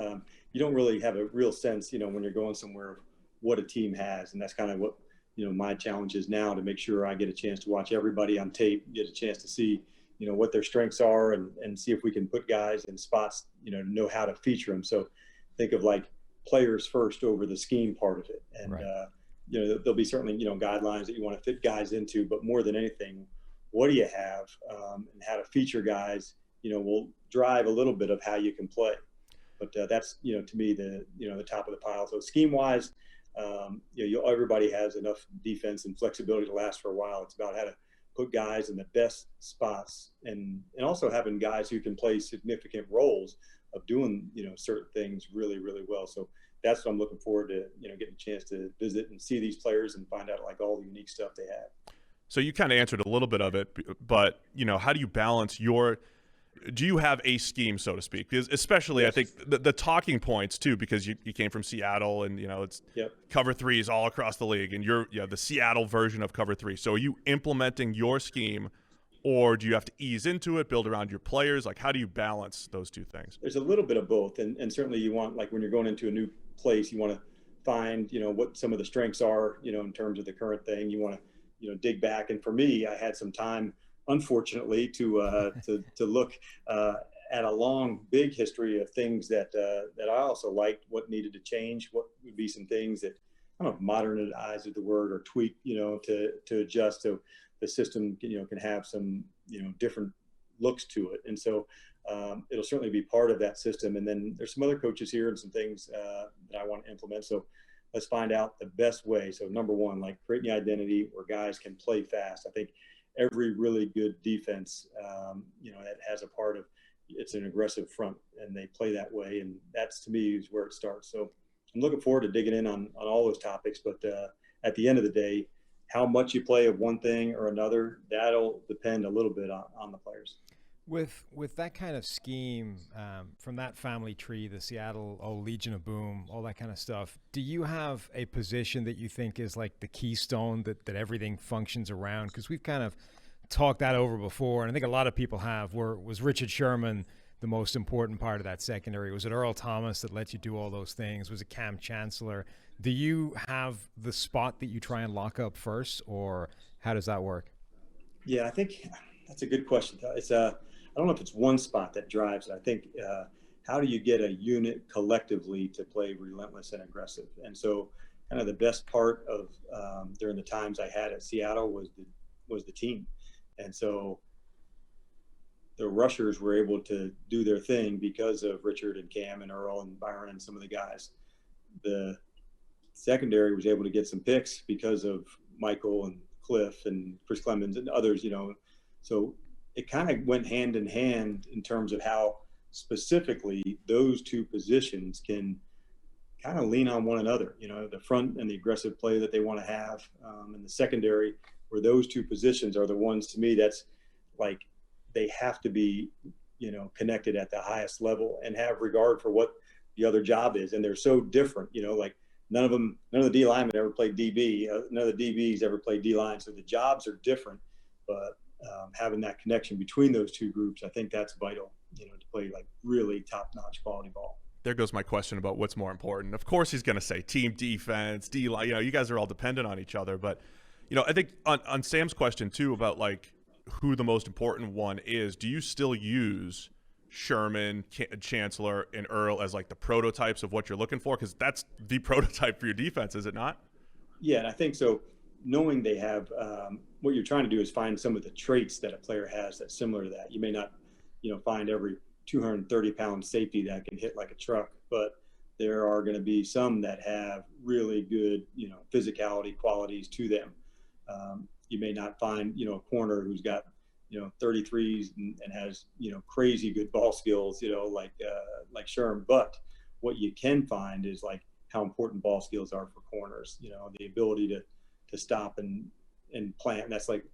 you don't really have a real sense, when you're going somewhere, what a team has, and that's kind of what my challenge is now, to make sure I get a chance to watch everybody on tape, get a chance to see what their strengths are and see if we can put guys in spots, to know how to feature them. So think of like players first over the scheme part of it. And, there'll be certainly, guidelines that you want to fit guys into, but more than anything, what do you have and how to feature guys, will drive a little bit of how you can play. But that's, to me, the top of the pile. So scheme wise, everybody has enough defense and flexibility to last for a while. It's about how to put guys in the best spots and also having guys who can play significant roles of doing, certain things really, really well. So that's what I'm looking forward to, getting a chance to visit and see these players and find out like all the unique stuff they have. So you kind of answered a little bit of it, but, how do you balance do you have a scheme, so to speak? Because especially, yes. I think the talking points too, because you came from Seattle and, it's cover threes all across the league, and you're the Seattle version of cover three. So are you implementing your scheme, or do you have to ease into it, build around your players? Like, how do you balance those two things? There's a little bit of both. And certainly you want, like when you're going into a new place, you want to find, what some of the strengths are, in terms of the current thing. You want to, dig back. And for me, I had some time, unfortunately, to look at a long, big history of things that I also liked, what needed to change, what would be some things that, I don't know if modernize is the word, or tweak, to adjust so the system, can have some, different looks to it. And so it'll certainly be part of that system. And then there's some other coaches here and some things that I want to implement. So let's find out the best way. So number one, like creating the identity where guys can play fast. I think every really good defense, that has a part of, it's an aggressive front, and they play that way. And that's, to me, is where it starts. So I'm looking forward to digging in on all those topics. But at the end of the day, how much you play of one thing or another, that'll depend a little bit on the players. With that kind of scheme, from that family tree, the Seattle Legion of Boom, all that kind of stuff, do you have a position that you think is like the keystone that everything functions around? Because we've kind of talked that over before, and I think a lot of people have. Was Richard Sherman the most important part of that secondary? Was it Earl Thomas that let you do all those things? Was it Cam Chancellor? Do you have the spot that you try and lock up first, or how does that work? Yeah, I think that's a good question. It's I don't know if it's one spot that drives it. I think how do you get a unit collectively to play relentless and aggressive? And so kind of the best part of during the times I had at Seattle was the team. And so the rushers were able to do their thing because of Richard and Cam and Earl and Byron and some of the guys. The secondary was able to get some picks because of Michael and Cliff and Chris Clemens and others, So it kind of went hand in hand in terms of how specifically those two positions can kind of lean on one another, the front and the aggressive play that they want to have, and the secondary, where those two positions are the ones, to me, that's like they have to be, connected at the highest level and have regard for what the other job is. And they're so different, like none of the D linemen ever played DB. None of the DBs ever played D line. So the jobs are different, but having that connection between those two groups, I think that's vital, to play like really top-notch quality ball. There goes my question about what's more important. Of course, he's going to say team defense, D line. You guys are all dependent on each other, but I think on Sam's question too about like who the most important one is. Do you still use Sherman, Chancellor, and Earl as like the prototypes of what you're looking for? Because that's the prototype for your defense, is it not? Yeah, and I think so. Knowing they have, what you're trying to do is find some of the traits that a player has that's similar to that. You may not, find every 230-pound safety that can hit like a truck, but there are going to be some that have really good, physicality qualities to them. You may not find, a corner who's got, 33s and has, crazy good ball skills, like Sherm. But what you can find is like how important ball skills are for corners, the ability to stop and plant. And that's like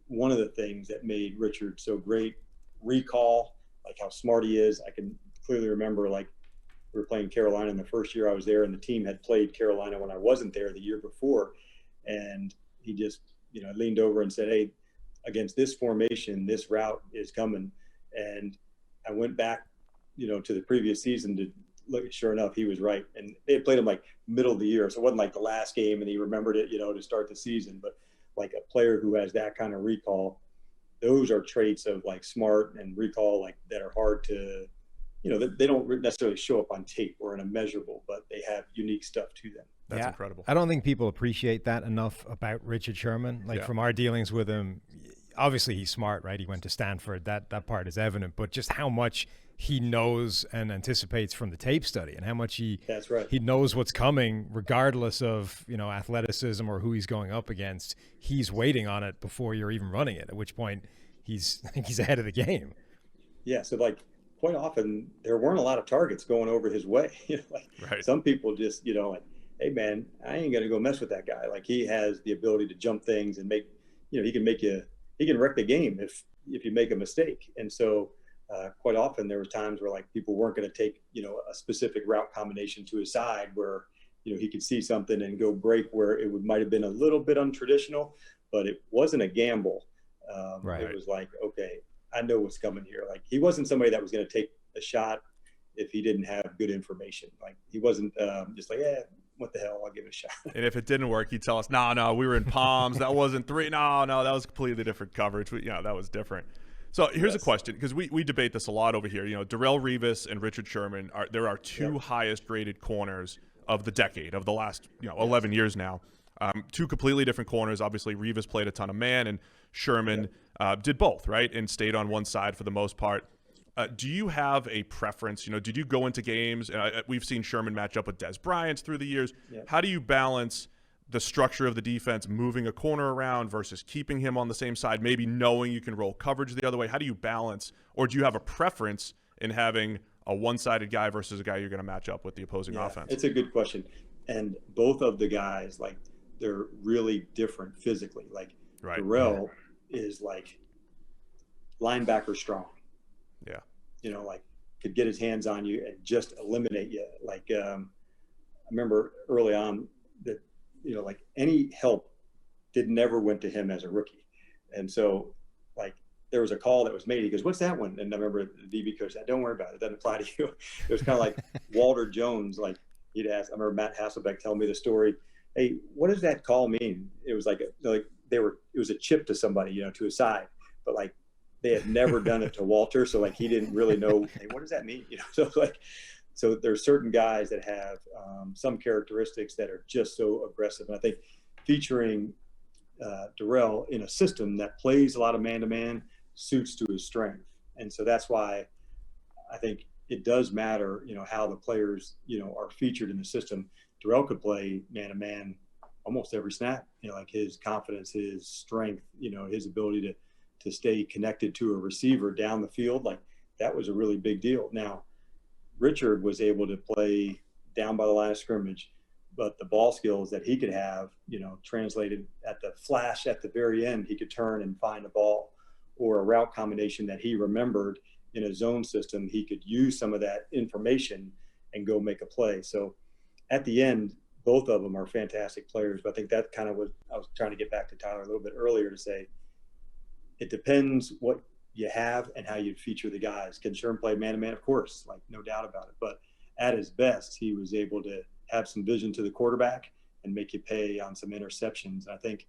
one of the things that made Richard so great. Recall, like how smart he is. I can clearly remember, like, we were playing Carolina in the first year I was there, and the team had played Carolina when I wasn't there the year before. And he just, leaned over and said, "Hey, against this formation, this route is coming." And I went back, to the previous season to look. Sure enough, he was right. And they had played him like middle of the year. So it wasn't like the last game and he remembered it, to start the season. But like a player who has that kind of recall, those are traits of like smart and recall, like that are hard to, they don't necessarily show up on tape or in a measurable, but they have unique stuff to them. That's incredible. I don't think people appreciate that enough about Richard Sherman. Like from our dealings with him, obviously he's smart, right? He went to Stanford. That part is evident, but just how much he knows and anticipates from the tape study, and how much he knows what's coming regardless of, athleticism or who he's going up against. He's waiting on it before you're even running it, at which point he's ahead of the game. Yeah. So like quite often there weren't a lot of targets going over his way. Some people just, like, "Hey man, I ain't going to go mess with that guy." Like he has the ability to jump things and make, he can wreck the game if you make a mistake. And so quite often there was times where like people weren't going to take, a specific route combination to his side where, he could see something and go break where it might have been a little bit untraditional, but it wasn't a gamble. It was like, okay, I know what's coming here. Like he wasn't somebody that was going to take a shot if he didn't have good information. Like he wasn't just like, "Yeah, what the hell, I'll give it a shot." And if it didn't work, he'd tell us, no, we were in palms. That wasn't three. No, that was completely different coverage. That was different. So here's a question, because we debate this a lot over here. Darrelle Revis and Richard Sherman are our two highest rated corners of the decade, of the last 11 years now. Two completely different corners. Obviously, Revis played a ton of man, and Sherman did both, right, and stayed on one side for the most part. Do you have a preference? Did you go into games? We've seen Sherman match up with Des Bryant through the years. Yeah. How do you balance the structure of the defense, moving a corner around versus keeping him on the same side, maybe knowing you can roll coverage the other way? How do you balance, or do you have a preference in having a one-sided guy versus a guy you're going to match up with the opposing offense? It's a good question. And both of the guys, like, they're really different physically. Like Darrelle is like linebacker strong. Yeah. Like could get his hands on you and just eliminate you. Like I remember early on that, like any help never went to him as a rookie. And so like there was a call that was made. He goes, "What's that one?" And I remember the DB coach said, "Don't worry about it. It doesn't apply to you." It was kind of like Walter Jones. Like he'd ask, I remember Matt Hasselbeck telling me the story. "Hey, what does that call mean?" It was like, it was a chip to somebody, to his side, but like they had never done it to Walter. So like, he didn't really know, "Hey, what does that mean?" So there's certain guys that have some characteristics that are just so aggressive. And I think featuring Darrelle in a system that plays a lot of man-to-man suits to his strength. And so that's why I think it does matter, how the players, are featured in the system. Darrelle could play man-to-man almost every snap, like his confidence, his strength, his ability to stay connected to a receiver down the field. Like that was a really big deal. Now, Richard was able to play down by the line of scrimmage, but the ball skills that he could have, translated at the flash at the very end, he could turn and find the ball, or a route combination that he remembered in a zone system. He could use some of that information and go make a play. So at the end, both of them are fantastic players. But I think that kind of what I was trying to get back to Tyler a little bit earlier to say, it depends what you have and how you feature the guys. Can Sherm play man-to-man? Of course, like no doubt about it. But at his best, he was able to have some vision to the quarterback and make you pay on some interceptions. And I think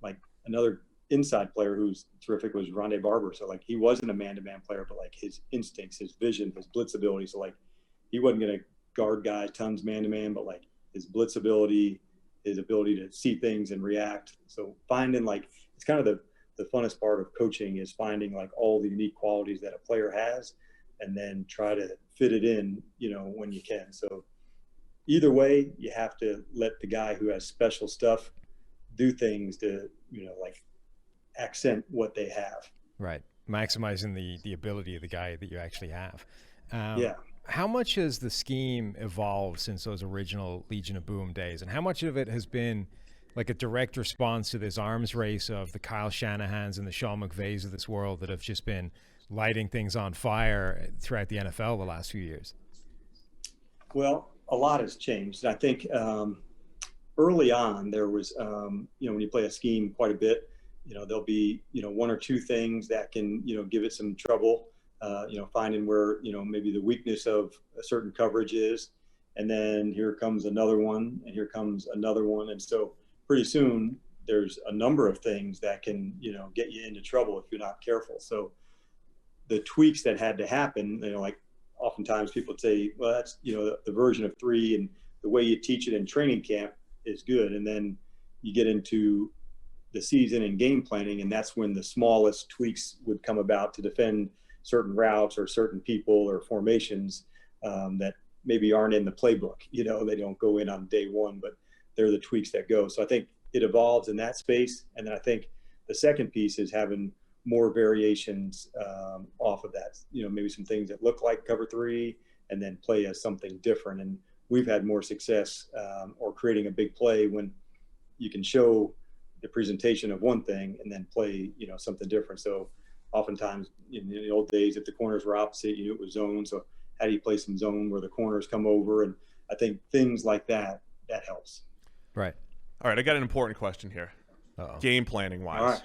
like another inside player who's terrific was Rondé Barber. So like he wasn't a man-to-man player, but like his instincts, his vision, his blitz ability. So like he wasn't going to guard guys tons man-to-man, but like his blitz ability, his ability to see things and react. So finding like, it's kind of the funnest part of coaching is finding like all the unique qualities that a player has and then try to fit it in, you know, when you can. So either way, you have to let the guy who has special stuff do things to, you know, like accent what they have. Right. Maximizing the ability of the guy that you actually have. Yeah. How much has the scheme evolved since those original Legion of Boom days? And how much of it has been like a direct response to this arms race of the Kyle Shanahans and the Sean McVays of this world that have just been lighting things on fire throughout the NFL the last few years? Well, a lot has changed. I think early on there was, you know, when you play a scheme quite a bit, you know, there'll be, you know, one or two things that can, you know, give it some trouble, you know, finding where, you know, maybe the weakness of a certain coverage is. And then here comes another one, and here comes another one. And so pretty soon there's a number of things that can, you know, get you into trouble if you're not careful. So the tweaks that had to happen, you know, like oftentimes people would say, well, that's, you know, the version of 3 and the way you teach it in training camp is good. And then you get into the season and game planning, and that's when the smallest tweaks would come about to defend certain routes or certain people or formations that maybe aren't in the playbook. You know, they don't go in on day one, but they're the tweaks that go. So I think it evolves in that space. And then I think the second piece is having more variations off of that, you know, maybe some things that look like cover 3 and then play as something different. And we've had more success or creating a big play when you can show the presentation of one thing and then play, you know, something different. So oftentimes in the old days, if the corners were opposite, you knew it was zone. So how do you play some zone where the corners come over? And I think things like that helps. Right. All right, I got an important question here. Uh-oh. Game planning wise. All right.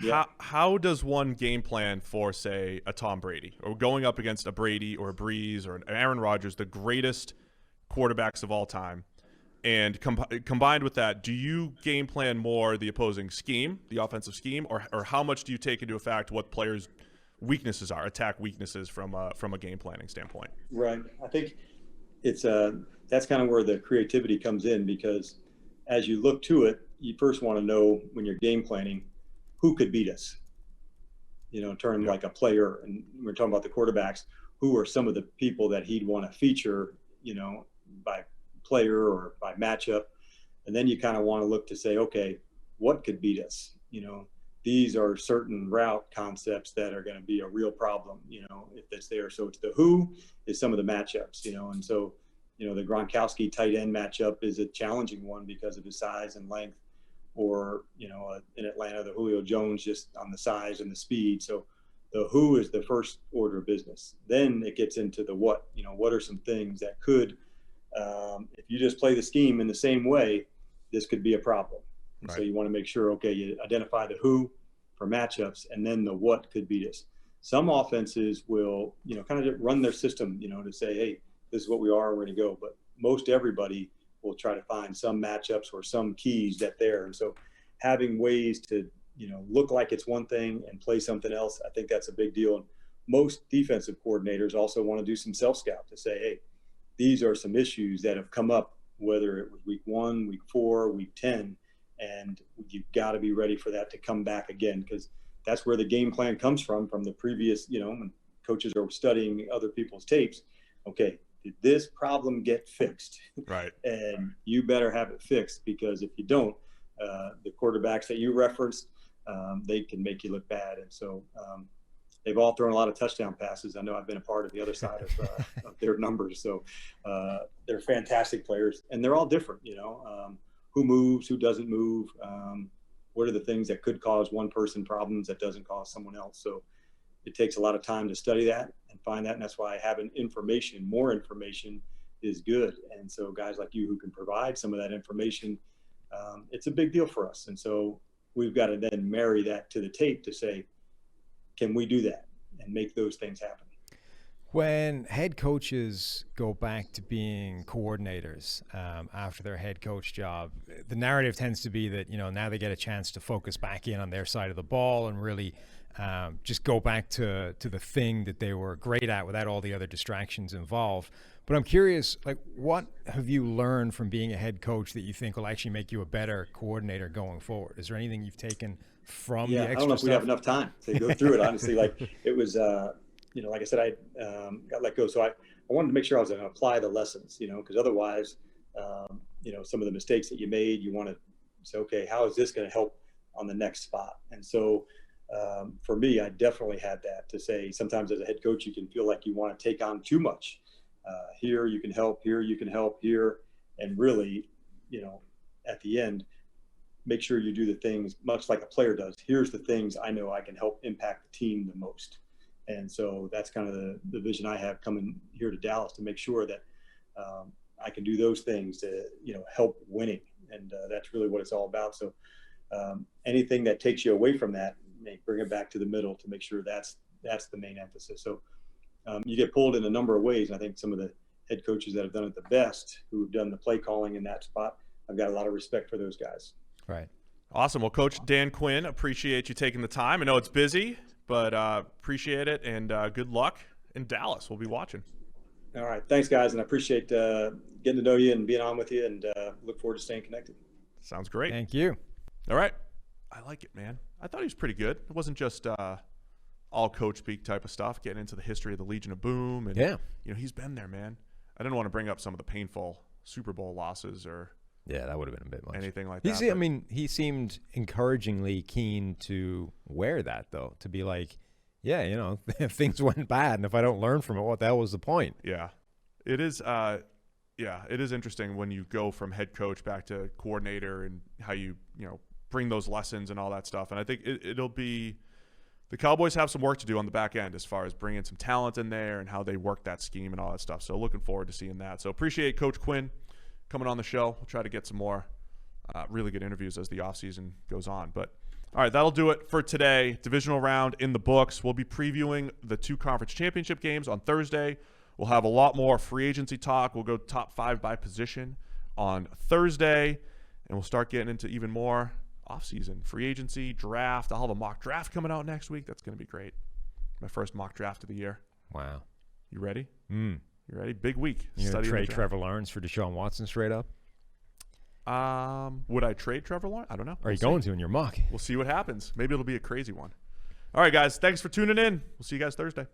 Yeah. How does one game plan for, say, a Tom Brady or going up against a Brady or a Breeze or an Aaron Rodgers, the greatest quarterbacks of all time? And combined with that, do you game plan more the opposing scheme, the offensive scheme, or how much do you take into effect what players' weaknesses are, attack weaknesses from a game planning standpoint? Right. I think it's that's kind of where the creativity comes in, because as you look to it, you first want to know when you're game planning who could beat us. You know, in terms like a player, and we're talking about the quarterbacks, who are some of the people that he'd want to feature, you know, by player or by matchup. And then you kind of want to look to say, okay, what could beat us? You know, these are certain route concepts that are going to be a real problem, you know, if it's there. So it's the who is some of the matchups, you know, and so, you know, the Gronkowski tight end matchup is a challenging one because of his size and length, or, you know, in Atlanta, the Julio Jones just on the size and the speed. So the who is the first order of business. Then it gets into the what, you know, what are some things that could, if you just play the scheme in the same way, this could be a problem. And so you want to make sure, okay, you identify the who for matchups, and then the what could beat us. Some offenses will, you know, kind of run their system, you know, to say, hey, this is what we are, we're going to go. But most everybody will try to find some matchups or some keys that there. And so having ways to, you know, look like it's one thing and play something else, I think that's a big deal. And most defensive coordinators also want to do some self-scout to say, hey, these are some issues that have come up, whether it was week 1, week 4, week 10, and you've got to be ready for that to come back again, because that's where the game plan comes from the previous, you know, when coaches are studying other people's tapes. Okay, did this problem get fixed? Right. And you better have it fixed, because if you don't, the quarterbacks that you referenced, they can make you look bad. And so they've all thrown a lot of touchdown passes. I know I've been a part of the other side of their numbers. So they're fantastic players, and they're all different, you know, who moves, who doesn't move, what are the things that could cause one person problems that doesn't cause someone else. So it takes a lot of time to study that and find that. And that's why having more information is good. And so guys like you who can provide some of that information, it's a big deal for us. And so we've got to then marry that to the tape to say, can we do that and make those things happen? When head coaches go back to being coordinators after their head coach job, the narrative tends to be that, now they get a chance to focus back in on their side of the ball and really just go back to the thing that they were great at without all the other distractions involved. But I'm curious, what have you learned from being a head coach that you think will actually make you a better coordinator going forward? Is there anything you've taken from the extra I don't know if we have enough time to go through it, honestly. It was, like I said, I got let go. So I wanted to make sure I was going to apply the lessons, because otherwise, some of the mistakes that you made, you want to say, okay, how is this going to help on the next spot? And so for me, I definitely had that to say, sometimes as a head coach, you can feel like you want to take on too much. Here you can help, here you can help, here. And really, at the end, make sure you do the things much like a player does. Here's the things I know I can help impact the team the most. And so that's kind of the vision I have coming here to Dallas, to make sure that I can do those things to, help winning. And that's really what it's all about. So anything that takes you away from that, bring it back to the middle to make sure that's the main emphasis. So you get pulled in a number of ways. I think some of the head coaches that have done it the best, who've done the play calling in that spot, I've got a lot of respect for those guys. Right. Awesome. Well, Coach Dan Quinn, appreciate you taking the time. I know it's busy, but appreciate it, and good luck in Dallas. We'll be watching. All right. Thanks, guys, and I appreciate getting to know you and being on with you, and look forward to staying connected. Sounds great. Thank you. All right. I like it, man. I thought he was pretty good. It wasn't just all coach speak type of stuff, getting into the history of the Legion of Boom. And, he's been there, man. I didn't want to bring up some of the painful Super Bowl losses or that would have been a bit much. Anything like that. He seemed encouragingly keen to wear that, though, to be like, if things went bad and if I don't learn from it, what the hell was the point? Yeah. It is it is interesting when you go from head coach back to coordinator and how you bring those lessons and all that stuff. And I think it'll be – the Cowboys have some work to do on the back end as far as bringing some talent in there and how they work that scheme and all that stuff. So looking forward to seeing that. So appreciate Coach Quinn coming on the show. We'll try to get some more really good interviews as the offseason goes on. But, all right, that'll do it for today. Divisional round in the books. We'll be previewing the 2 conference championship games on Thursday. We'll have a lot more free agency talk. We'll go top 5 by position on Thursday, and we'll start getting into even more offseason, free agency, draft. I'll have a mock draft coming out next week. That's going to be great. My first mock draft of the year. Wow. You ready? You ready? Big week. You're going to trade Trevor Lawrence for Deshaun Watson straight up? Would I trade Trevor Lawrence? I don't know. Are you going to in your mock? We'll see what happens. Maybe it'll be a crazy one. All right, guys. Thanks for tuning in. We'll see you guys Thursday.